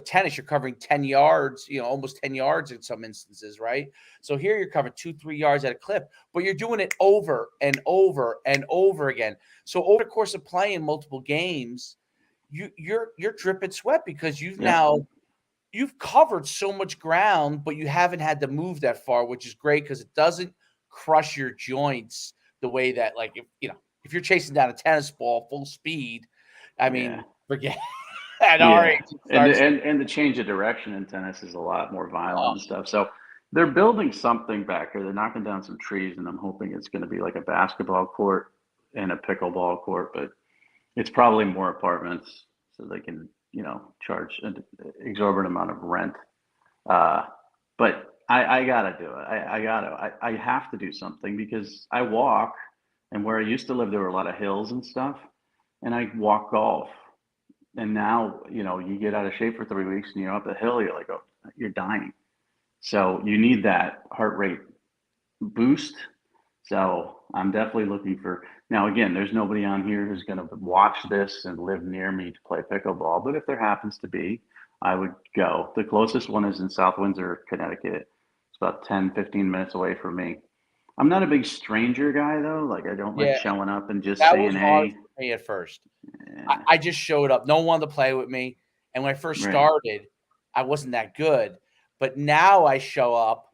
[SPEAKER 1] tennis, you're covering 10 yards, almost 10 yards in some instances, right? So here you're covering 2, 3 yards at a clip, but you're doing it over and over and over again. So over the course of playing multiple games, you're dripping sweat because
[SPEAKER 2] Yep.
[SPEAKER 1] you've covered so much ground, but you haven't had to move that far, which is great because it doesn't crush your joints the way that, like, if you're chasing down a tennis ball full speed, I
[SPEAKER 2] Yeah.
[SPEAKER 1] mean, forget at our age
[SPEAKER 2] Yeah.
[SPEAKER 1] it
[SPEAKER 2] And
[SPEAKER 1] starts.
[SPEAKER 2] and the change of direction in tennis is a lot more violent
[SPEAKER 1] Oh,
[SPEAKER 2] and stuff. So they're building something back here. They're knocking down some trees, and I'm hoping it's going to be like a basketball court and a pickleball court, but it's probably more apartments so they can, charge an exorbitant amount of rent. Uh, but I gotta do it. I have to do something because I walk, and where I used to live, there were a lot of hills and stuff, and I walk golf. And now, you get out of shape for 3 weeks and you're up the hill, you're like, oh, you're dying. So you need that heart rate boost. So I'm definitely looking for, now again, there's nobody on here who's going to watch this and live near me to play pickleball. But if there happens to be, I would go. The closest one is in South Windsor, Connecticut. It's about 10, 15 minutes away from me. I'm not a big stranger guy though. Like I don't like
[SPEAKER 1] yeah,
[SPEAKER 2] showing up and just
[SPEAKER 1] that was
[SPEAKER 2] saying,
[SPEAKER 1] hard
[SPEAKER 2] hey,
[SPEAKER 1] for me at first. I,
[SPEAKER 2] eh,
[SPEAKER 1] I just showed up. No one wanted to play with me. And when I first
[SPEAKER 2] right.
[SPEAKER 1] started, I wasn't that good. But now I show up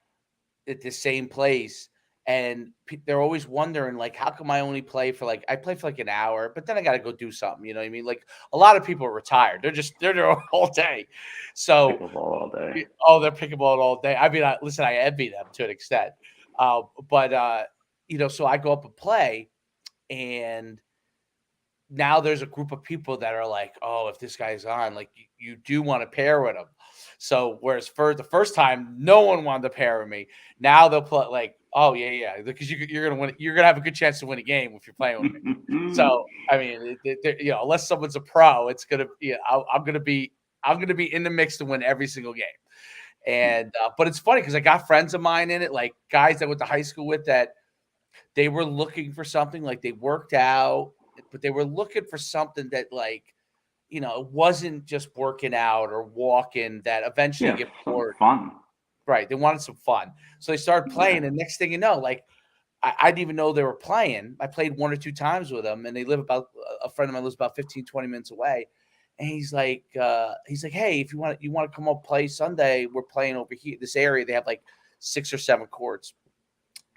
[SPEAKER 1] at the same place, and they're always wondering, like, how come I only play for I play for like an hour, but then I got to go do something. You know what I mean? Like a lot of people are retired; they're there all day. So,
[SPEAKER 2] Pickleball all day.
[SPEAKER 1] oh, they're pickleball all day. I mean, listen, I envy them to an extent, but so I go up and play, and now there's a group of people that are like, "Oh, if this guy's on, like you do want to pair with him." So whereas for the first time, no one wanted to pair with me. Now they'll play like, "Oh yeah, because you're gonna win. You're gonna have a good chance to win a game if you're playing with me." So I mean, unless someone's a pro, it's gonna. I'm gonna be in the mix to win every single game. And but it's funny because I got friends of mine in it, like guys that I went to high school with that they were looking for something, like they worked out, but they were looking for something that it wasn't just working out or walking that eventually
[SPEAKER 2] Yeah,
[SPEAKER 1] get
[SPEAKER 2] something
[SPEAKER 1] bored.
[SPEAKER 2] fun.
[SPEAKER 1] Right. They wanted some fun. So they started
[SPEAKER 2] Yeah.
[SPEAKER 1] playing, and next thing you know, like I didn't even know they were playing. I played 1 or 2 times with them, and they live about a friend of mine lives about 15, 20 minutes away. And he's like, hey, if you want to come up play Sunday, we're playing over here. This area, they have like 6 or 7 courts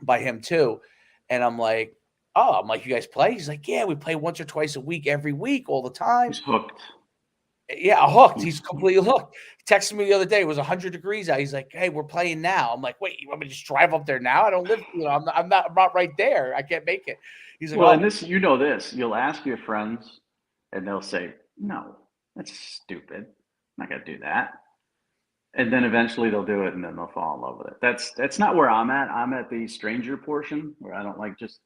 [SPEAKER 1] by him too. And I'm like, you guys play? He's like, yeah, we play once or twice a week, every week, all the time.
[SPEAKER 2] He's hooked.
[SPEAKER 1] Yeah, hooked. He's
[SPEAKER 2] He's
[SPEAKER 1] completely hooked. He texted me the other day. It was 100 degrees out. He's like, hey, we're playing now. I'm like, wait, you want me to just drive up there now? I don't live, I'm not right there. I can't make it. He's like,
[SPEAKER 2] well,
[SPEAKER 1] oh,
[SPEAKER 2] and this, you know this. You'll ask your friends, and they'll say, "No, that's stupid. I'm not gonna do that." And then eventually they'll do it, and then they'll fall in love with it. That's not where I'm at. I'm at the stranger portion where I don't like just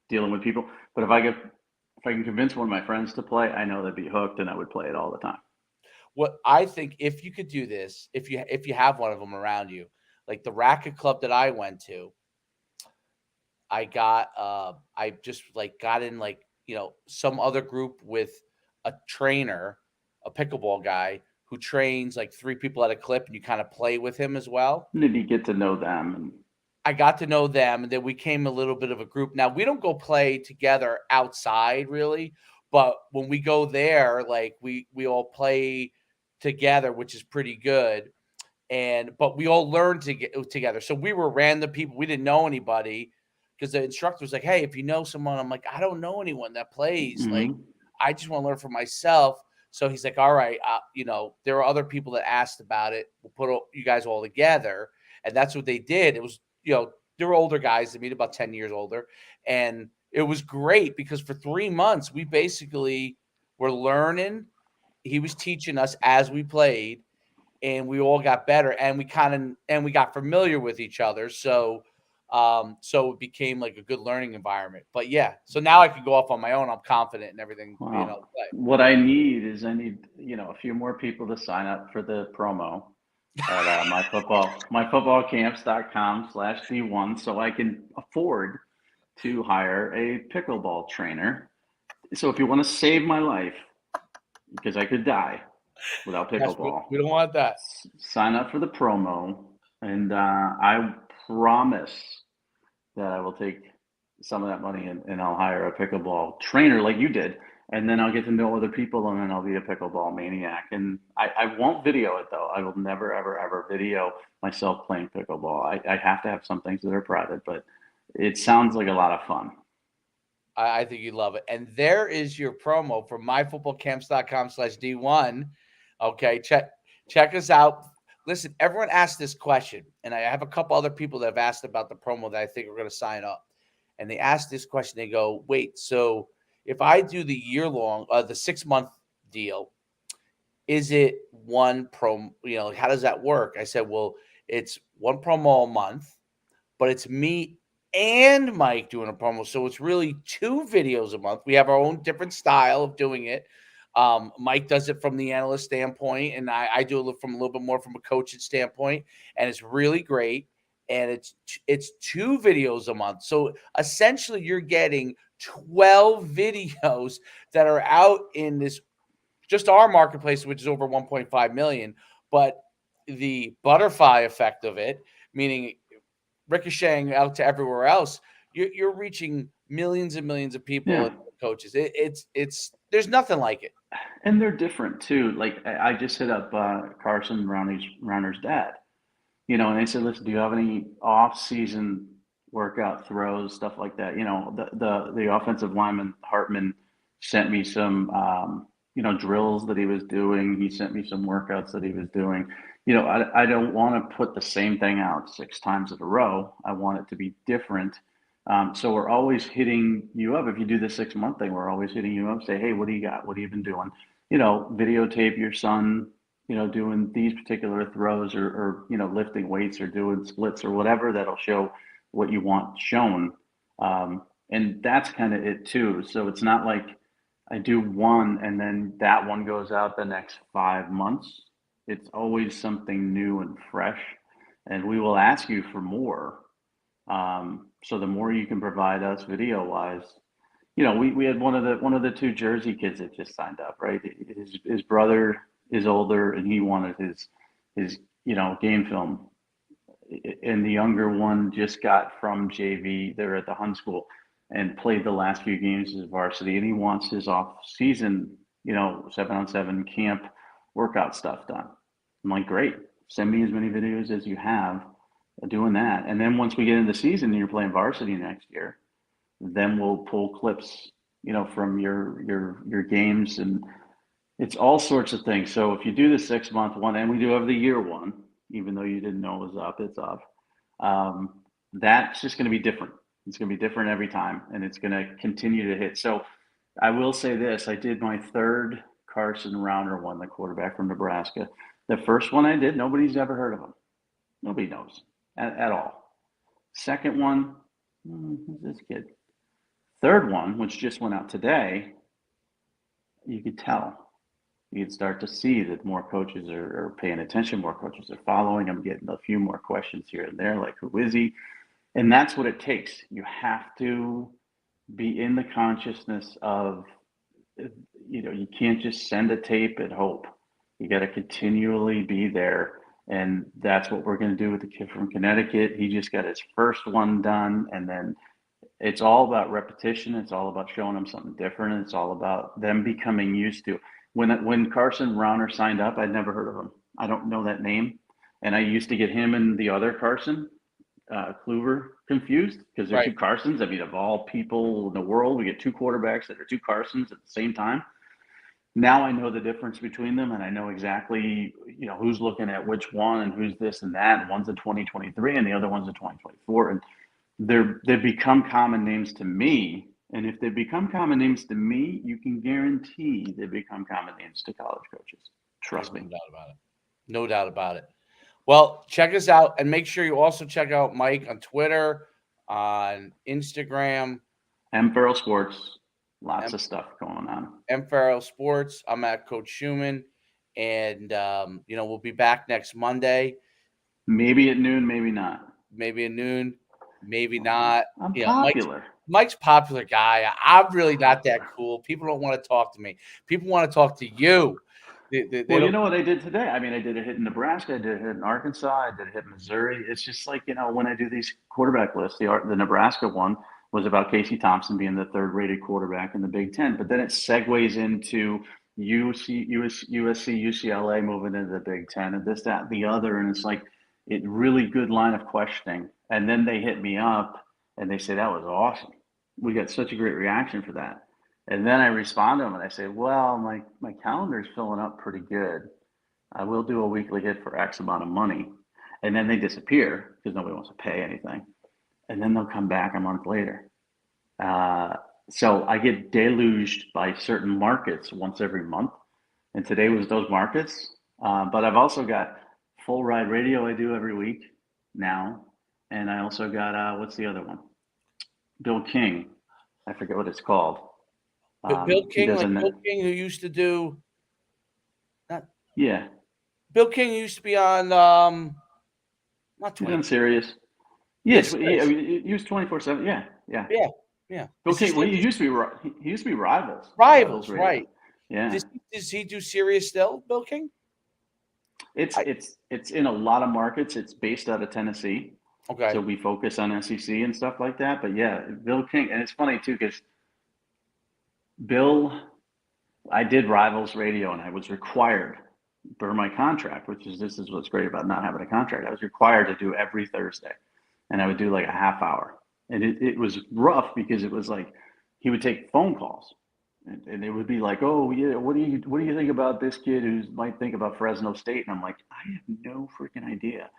[SPEAKER 2] dealing with people. But if I can convince one of my friends to play, I know they'd be hooked, and I would play it all the time.
[SPEAKER 1] what I think if you could do this, if you have one of them around you, like the racket club that I went to, I just got in some other group with a trainer, a pickleball guy who trains like 3 people at a clip, and you kind of play with him as well.
[SPEAKER 2] Maybe get to know them, and
[SPEAKER 1] I got to know them, and then we came a little bit of a group. Now we don't go play together outside really, but when we go there, like we all play together, which is pretty good. And but we all learned to get together. So we were random people. We didn't know anybody because the instructor was like, "Hey, if you know someone," I'm like, "I don't know anyone that plays. Like,
[SPEAKER 2] hmm
[SPEAKER 1] I just want to learn for myself." So he's like, "All right, there are other people that asked about it. We'll put you guys all together." And that's what they did. It was, they were older guys than me, about 10 years older, and it was great because for 3 months we basically were learning. He was teaching us as we played, and we all got better, and we got familiar with each other. So So it became like a good learning environment. But yeah, so now I can go off on my own. I'm confident in everything being able to
[SPEAKER 2] Well,
[SPEAKER 1] play.
[SPEAKER 2] what I need is a few more people to sign up for the promo at myfootballcamps.com/D1 so I can afford to hire a pickleball trainer. So if you want to save my life, because I could die without
[SPEAKER 1] Yes,
[SPEAKER 2] pickleball,
[SPEAKER 1] we don't want that.
[SPEAKER 2] sign up for the promo, and I promise that I will take some of that money and I'll hire a pickleball trainer like you did, and then I'll get to know other people, and then I'll be a pickleball maniac. And I won't video it though. I will never, ever, ever video myself playing pickleball. I have to have some things that are private, but it sounds like a lot of fun.
[SPEAKER 1] I think you'd love it. And there is your promo for myfootballcamps.com/D1. Okay, check us out. Listen, everyone asked this question, and I have a couple other people that have asked about the promo that I think are going to sign up. And they asked this question. They go, "Wait, so if I do the the 6-month deal, is it one promo? How does that work?" I said, "Well, it's one promo a month, but it's me and Mike doing a promo. So it's really 2 videos a month. We have our own different style of doing it. Mike does it from the analyst standpoint, and I do it from a little bit more from a coaching standpoint, and it's really great. And it's 2 videos a month. So essentially, you're getting 12 videos that are out in this just our marketplace, which is over 1.5 million. But the butterfly effect of it, meaning ricocheting out to everywhere else, you're reaching millions and millions of people
[SPEAKER 2] Yeah.
[SPEAKER 1] and coaches. It's there's nothing like it.
[SPEAKER 2] And they're different too. Like I just hit up Carson Rauner's dad, and they said, "Listen, do you have any off-season workout throws, stuff like that?" The offensive lineman Hartman sent me some drills that he was doing. He sent me some workouts that he was doing. I don't want to put the same thing out 6 times in a row. I want it to be different. So we're always hitting you up. If you do the 6-month thing, we're always hitting you up. Say, hey, what do you got? What have you been doing? Videotape your son, doing these particular throws or lifting weights or doing splits or whatever that'll show what you want shown. And that's kind of it too. So it's not like I do one and then that one goes out the next 5 months. It's always something new and fresh. And we will ask you for more. So the more you can provide us video wise, we had one of the 2 Jersey kids that just signed up, right? His brother is older and he wanted his game film, and the younger one just got from JV. They're at the Hun School and played the last few games as varsity, and he wants his off season, 7-on-7 camp workout stuff done. I'm like, great, send me as many videos as you have doing that, and then once we get into the season and you're playing varsity next year, then we'll pull clips, from your games, and it's all sorts of things. So if you do the 6-month one, and we do have the year one, even though you didn't know it was up, it's up. That's just going to be different. It's going to be different every time, and it's going to continue to hit. So I will say this: I did my 3rd Carson Rauner one, the quarterback from Nebraska. The first one I did, nobody's ever heard of him. Nobody knows at all. Second one, who's this kid? Third one, which just went out today, you could tell. You could start to see that more coaches are paying attention, more coaches are following. I'm getting a few more questions here and there, like, who is he? And that's what it takes. You have to be in the consciousness of, you can't just send a tape and hope. You got to continually be there. And that's what we're going to do with the kid from Connecticut. He just got his first one done, and then it's all about repetition. It's all about showing them something different. And it's all about them becoming used to. When Carson Rauner signed up, I'd never heard of him. I don't know that name, and I used to get him and the other Carson, Kluver, confused because they're
[SPEAKER 1] Right.
[SPEAKER 2] 2 Carsons. I mean, of all people in the world, we get 2 quarterbacks that are 2 Carsons at the same time. Now I know the difference between them, and I know exactly, who's looking at which one and who's this and that. And one's a 2023 and the other one's a 2024. And they've become common names to me. And if they become common names to me, you can guarantee they become common names to college coaches. Trust me.
[SPEAKER 1] No doubt about it. No doubt about it. Well, check us out and make sure you also check out Mike on Twitter. on Instagram.
[SPEAKER 2] Farrell Sports, lots of stuff going on.
[SPEAKER 1] Farrell Sports. I'm at Coach Schumann, and we'll be back next Monday.
[SPEAKER 2] Maybe at noon, maybe not.
[SPEAKER 1] Maybe at noon, maybe not.
[SPEAKER 2] I'm popular.
[SPEAKER 1] Mike's popular guy. I'm really not that cool. People don't want to talk to me. People want to talk to you.
[SPEAKER 2] Well, you know what I did today? I mean, I did a hit in Nebraska, I did a hit in Arkansas, I did a hit in Missouri. It's just like, when I do these quarterback lists, the Nebraska one was about Casey Thompson being the third rated quarterback in the Big Ten, but then it segues into USC, UCLA moving into the Big Ten, and this, that, the other, and it's like it really good line of questioning. And then they hit me up and they say that was awesome. We got such a great reaction for that. And then I respond to them and I say, well, my calendar's filling up pretty good. I will do a weekly hit for X amount of money. And then they disappear because nobody wants to pay anything. And then they'll come back a month later. So I get deluged by certain markets once every month. And today was those markets. But I've also got full ride radio I do every week now. And I also got, what's the other one? Bill King. I forget what it's called.
[SPEAKER 1] Bill King, Bill King, who used to do.
[SPEAKER 2] Yeah.
[SPEAKER 1] Bill King used to be on. Not 20.
[SPEAKER 2] On Sirius. Yes, he was 24/7. Yeah. Bill King. Well, he used to be Rivals.
[SPEAKER 1] Rivals, right?
[SPEAKER 2] Yeah.
[SPEAKER 1] Does he do Sirius still, Bill King?
[SPEAKER 2] It's in a lot of markets. It's based out of Tennessee.
[SPEAKER 1] Okay.
[SPEAKER 2] So we focus on SEC and stuff like that. But yeah, Bill King, and it's funny too because Bill, I did Rivals Radio, and I was required per my contract, this is what's great about not having a contract. I was required to do every Thursday, and I would do like a half hour, and it was rough because it was like he would take phone calls, and it would be like, oh yeah, what do you think about this kid who might think about Fresno State? And I'm like, I have no freaking idea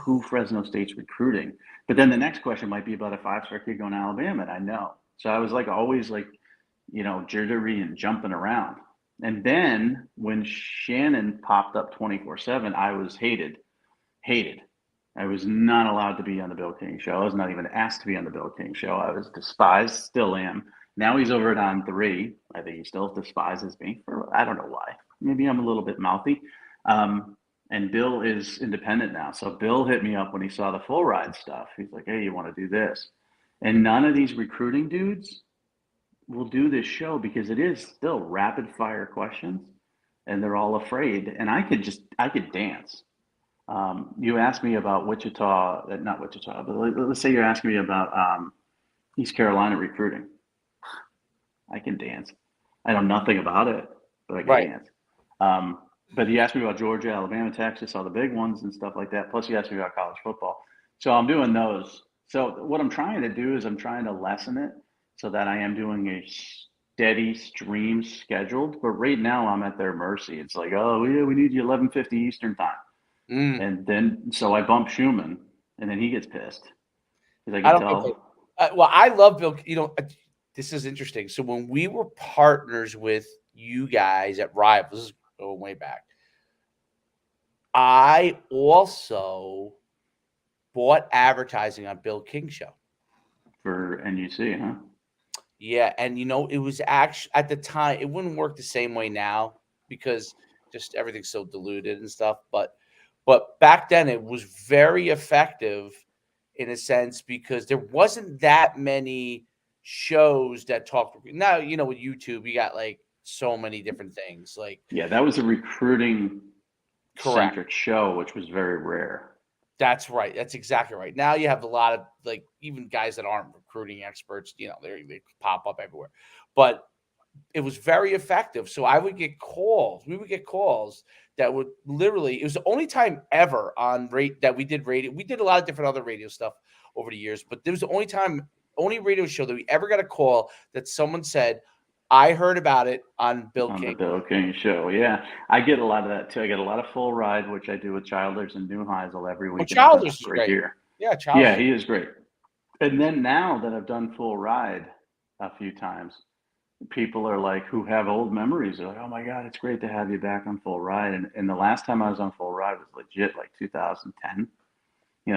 [SPEAKER 2] who Fresno State's recruiting. But then the next question might be about a 5-star kid going to Alabama, and I know. So I was like always like, jittery and jumping around. And then when Shannon popped up 24/7, I was hated. I was not allowed to be on the Bill King show. I was not even asked to be on the Bill King show. I was despised, still am. Now he's over it on 3. I think he still despises me I don't know why. Maybe I'm a little bit mouthy. And Bill is independent now. So Bill hit me up when he saw the full ride stuff. He's like, hey, you want to do this? And none of these recruiting dudes will do this show because it is still rapid fire questions and they're all afraid. And I could dance. You asked me about not Wichita, but let's say you're asking me about East Carolina recruiting. I can dance. I know nothing about it, but I can dance. But you asked me about Georgia, Alabama, Texas, all the big ones and stuff like that. Plus you asked me about college football. So I'm doing those. So what I'm trying to do is I'm trying to lessen it so that I am doing a steady stream scheduled. But right now I'm at their mercy. It's like, oh, yeah, we need you 11:50 Eastern time. And then, so I bump Schumann, and then he gets pissed. Because I can tell.
[SPEAKER 1] Well, I love Bill. This is interesting. So when we were partners with you guys at Rivals, this is going way back, I also bought advertising on Bill King's show.
[SPEAKER 2] For NUC, huh?
[SPEAKER 1] Yeah, and it was actually at the time it wouldn't work the same way now because just everything's so diluted and stuff. But back then it was very effective in a sense because there wasn't that many shows that talked. Now with YouTube you got like so many different things. Like
[SPEAKER 2] that was a recruiting centric show, which was very rare.
[SPEAKER 1] That's right. That's exactly right. Now you have a lot of like even guys that aren't recruiting experts, they pop up everywhere. But it was very effective. So I would get calls. We would get calls that would literally, it was the only time ever on that we did radio. We did a lot of different other radio stuff over the years, but there was the only radio show that we ever got a call that someone said, I heard about it on Bill King.
[SPEAKER 2] The Bill King show, yeah. I get a lot of that too. I get a lot of full ride, which I do with Childers and Neuheisel every week.
[SPEAKER 1] Childers is great.
[SPEAKER 2] Here.
[SPEAKER 1] Yeah, Childers.
[SPEAKER 2] Yeah, he is great. And then now that I've done full ride a few times, people are like, who have old memories, they're like, oh my God, it's great to have you back on full ride. And the last time I was on full ride was legit like 2010.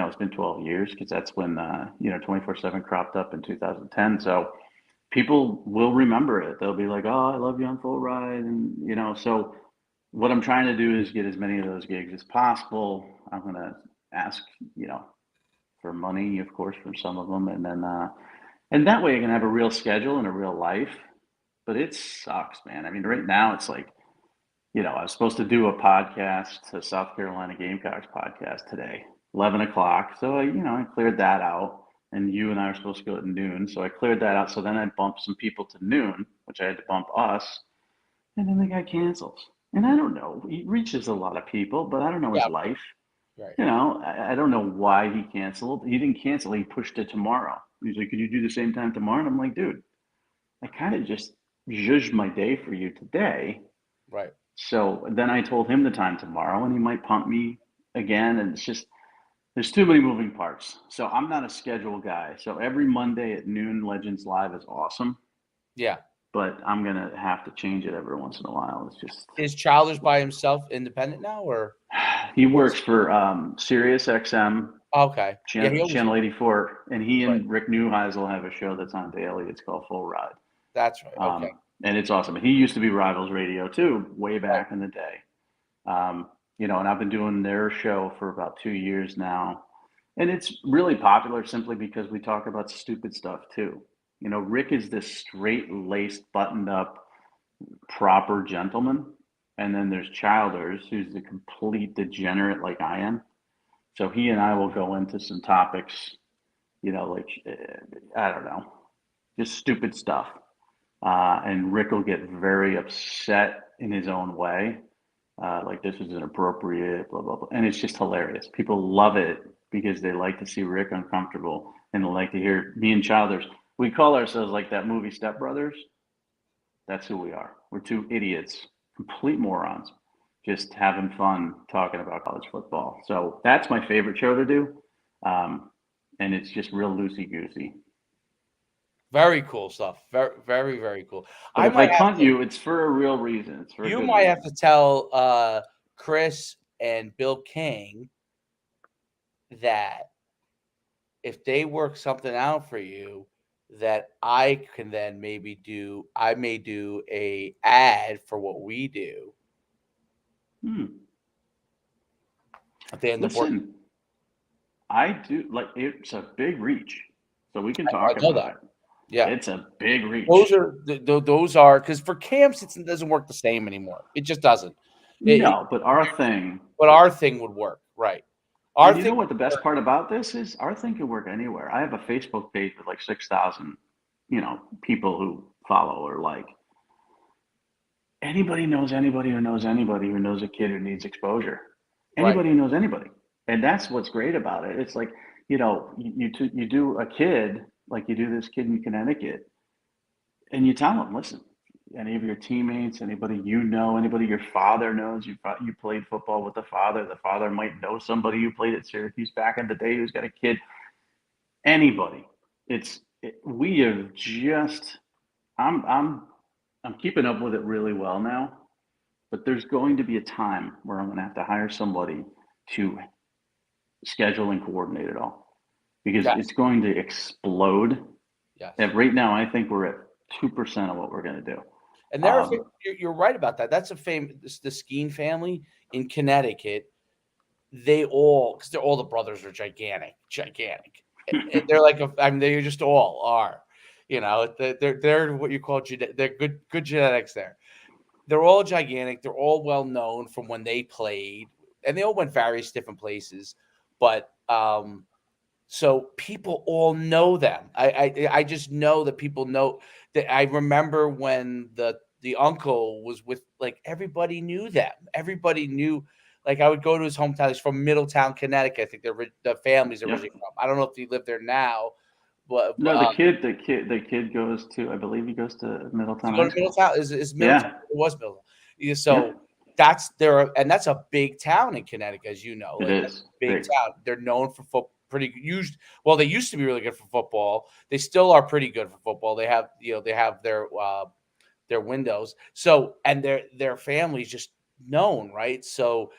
[SPEAKER 2] it's been 12 years because that's when 24/7 cropped up in 2010. So people will remember it. They'll be like, "Oh, I love you on Full Ride," and so what I'm trying to do is get as many of those gigs as possible. I'm gonna ask, for money, of course, for some of them, and then and that way I can have a real schedule and a real life. But it sucks, man. I mean, right now it's like, I was supposed to do a podcast, a South Carolina Gamecocks podcast today, 11 o'clock. So I cleared that out, and you and I are supposed to go at noon. So I cleared that out. So then I bumped some people to noon, which I had to bump us, and then the guy cancels. And I don't know. He reaches a lot of people, but I don't know his
[SPEAKER 1] Yeah,
[SPEAKER 2] life.
[SPEAKER 1] right.
[SPEAKER 2] I don't know why he canceled. He didn't cancel. He pushed it tomorrow. He's like, "Could you do the same time tomorrow?" And I'm like, "Dude, I kind of just zhuzhed my day for you today."
[SPEAKER 1] Right.
[SPEAKER 2] So then I told him the time tomorrow, and he might pump me again. And it's just, there's too many moving parts. So I'm not a schedule guy. So every Monday at noon, Legends Live is awesome,
[SPEAKER 1] Yeah.
[SPEAKER 2] but I'm going to have to change it every once in a while. It's just,
[SPEAKER 1] Is Childish by himself independent now, or
[SPEAKER 2] he works for Sirius XM,
[SPEAKER 1] okay? Yeah, he always
[SPEAKER 2] Channel 84, and he
[SPEAKER 1] right.
[SPEAKER 2] and Rick Neuheisel have a show that's on daily. It's called Full Ride.
[SPEAKER 1] That's right. Okay.
[SPEAKER 2] And it's awesome. He used to be Rivals Radio too, way
[SPEAKER 1] Right.
[SPEAKER 2] back in the day. And I've been doing their show for about 2 years now. And it's really popular simply because we talk about stupid stuff too. Rick is this straight laced, buttoned up, proper gentleman. And then there's Childers, who's the complete degenerate like I am. So he and I will go into some topics, like, I don't know, just stupid stuff. And Rick will get very upset in his own way. Like, this is inappropriate, blah, blah, blah. And it's just hilarious. People love it because they like to see Rick uncomfortable, and they like to hear me and Childers. We call ourselves like that movie Step Brothers. That's who we are. We're two idiots, complete morons, just having fun talking about college football. So that's my favorite show to do. And it's just real loosey goosey.
[SPEAKER 1] Very cool stuff. Very, very, very cool.
[SPEAKER 2] But
[SPEAKER 1] I
[SPEAKER 2] if I
[SPEAKER 1] might have
[SPEAKER 2] punt
[SPEAKER 1] to.
[SPEAKER 2] you, it's for a real reason. It's for a
[SPEAKER 1] You
[SPEAKER 2] good
[SPEAKER 1] might have
[SPEAKER 2] reason.
[SPEAKER 1] to tell Chris and Bill King that if they work something out for you, that I can then maybe do. I may do a ad for what we do at the end of work.
[SPEAKER 2] Listen, I do like, it's a big reach, so we can
[SPEAKER 1] I
[SPEAKER 2] talk
[SPEAKER 1] know
[SPEAKER 2] about
[SPEAKER 1] that.
[SPEAKER 2] it.
[SPEAKER 1] Yeah.
[SPEAKER 2] It's a big
[SPEAKER 1] Those
[SPEAKER 2] reach.
[SPEAKER 1] are those are because for camps it doesn't work the same anymore. It just doesn't.
[SPEAKER 2] No, but our thing,
[SPEAKER 1] But our thing would work, right? Our
[SPEAKER 2] and you
[SPEAKER 1] thing
[SPEAKER 2] know what the
[SPEAKER 1] would
[SPEAKER 2] best
[SPEAKER 1] work.
[SPEAKER 2] part about this is? Our thing can work anywhere. I have a Facebook page with like 6,000, people who follow or like. Anybody who knows anybody who knows a kid who needs exposure.
[SPEAKER 1] Right.
[SPEAKER 2] Anybody who knows anybody. And that's what's great about it. It's like, you do a kid, like you do this kid in Connecticut, and you tell them, listen, any of your teammates, anybody anybody your father knows, you played football with the father might know somebody who played at Syracuse back in the day who's got a kid. Anybody. We have just, I'm keeping up with it really well now. But there's going to be a time where I'm going to have to hire somebody to schedule and coordinate it all because
[SPEAKER 1] Yes.
[SPEAKER 2] it's going to explode.
[SPEAKER 1] Yes.
[SPEAKER 2] And right now, I think we're at 2% of what we're going to do.
[SPEAKER 1] And you're right about that. That's the Skeen family in Connecticut. They all, because they're all the brothers are gigantic. And they're like, they just all are. They're what you call they're good genetics there. They're all gigantic. They're all well known from when they played, and they all went various different places. But so people all know them. I just know that people know that. I remember when the uncle was with, like, everybody knew them. Everybody knew. Like, I would go to his hometown. He's from Middletown, Connecticut. I think the family's originally
[SPEAKER 2] Yep.
[SPEAKER 1] from. I don't know if he lived there now, but
[SPEAKER 2] No, the kid goes to, I believe he goes to
[SPEAKER 1] to
[SPEAKER 2] Middletown
[SPEAKER 1] go
[SPEAKER 2] High
[SPEAKER 1] to
[SPEAKER 2] School.
[SPEAKER 1] Middletown is Middletown.
[SPEAKER 2] Yeah.
[SPEAKER 1] It was Middletown. Yeah, so
[SPEAKER 2] Yep.
[SPEAKER 1] that's there, and that's a big town in Connecticut, as you know.
[SPEAKER 2] It
[SPEAKER 1] Like, that's a
[SPEAKER 2] is
[SPEAKER 1] big
[SPEAKER 2] big.
[SPEAKER 1] town. They're known for football. Pretty used. Well, they used to be really good for football. They still are pretty good for football. They have their windows. And their family's just known, right? So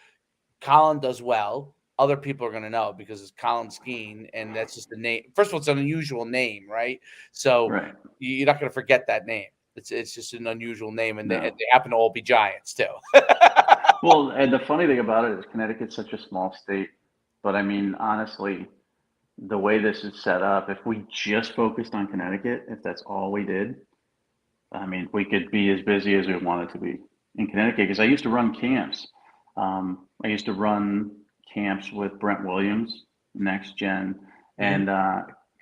[SPEAKER 1] Colin does well. other people are going to know because it's Colin Skeen, and that's just the name. First of all, it's an unusual name, right? So
[SPEAKER 2] Right.
[SPEAKER 1] you're not going to forget that name. It's just an unusual name, and
[SPEAKER 2] No.
[SPEAKER 1] they happen to all be Giants too.
[SPEAKER 2] Well, and the funny thing about it is Connecticut's such a small state, but I mean, honestly, the way this is set up, if we just focused on Connecticut, if that's all we did, I mean, we could be as busy as we wanted to be in Connecticut. Because I used to run camps. I used to run camps with Brent Williams, Next Gen, and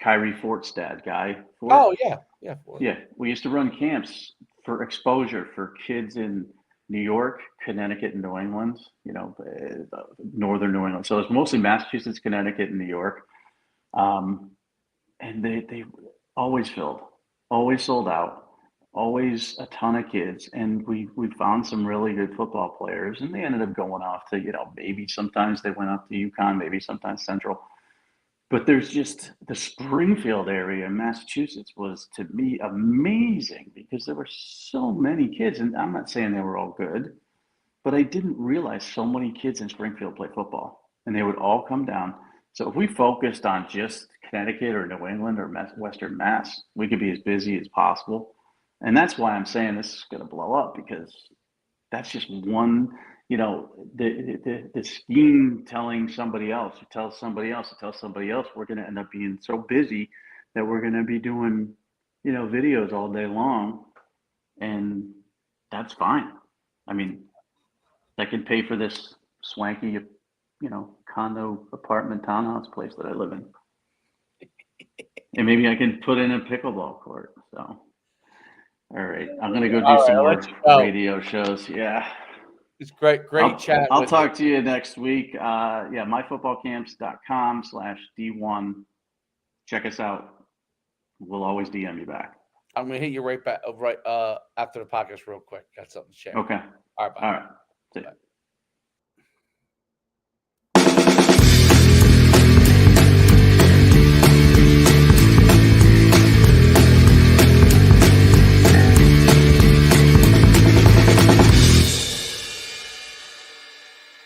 [SPEAKER 2] Kyrie Fortstad, Guy Fort.
[SPEAKER 1] Oh yeah, yeah.
[SPEAKER 2] Yeah, we used to run camps for exposure for kids in New York, Connecticut, and New England, northern New England. So it's mostly Massachusetts, Connecticut, and New York. And they always filled, always sold out, always a ton of kids. And we found some really good football players, and they ended up going off to, maybe sometimes they went up to UConn, maybe sometimes Central. But there's just the Springfield area in Massachusetts was, to me, amazing because there were so many kids. And I'm not saying they were all good, but I didn't realize so many kids in Springfield play football, and they would all come down. So if we focused on just Connecticut or New England or Western Mass, we could be as busy as possible. And that's why I'm saying this is going to blow up, because that's just one, the scheme telling somebody else, who tells somebody else, who tells somebody else, we're going to end up being so busy that we're going to be doing, videos all day long. And that's fine. I mean, that can pay for this swanky, condo, apartment, townhouse place that I live in. And maybe I can put in a pickleball court. So, all right, I'm going to go do some more radio shows. Yeah.
[SPEAKER 1] It's great chat.
[SPEAKER 2] I'll talk to you next week. myfootballcamps.com/D1. Check us out. We'll always DM you back.
[SPEAKER 1] I'm going to hit you right back, after the podcast real quick. Got something to share.
[SPEAKER 2] Okay.
[SPEAKER 1] All right. Bye.
[SPEAKER 2] All right. See ya.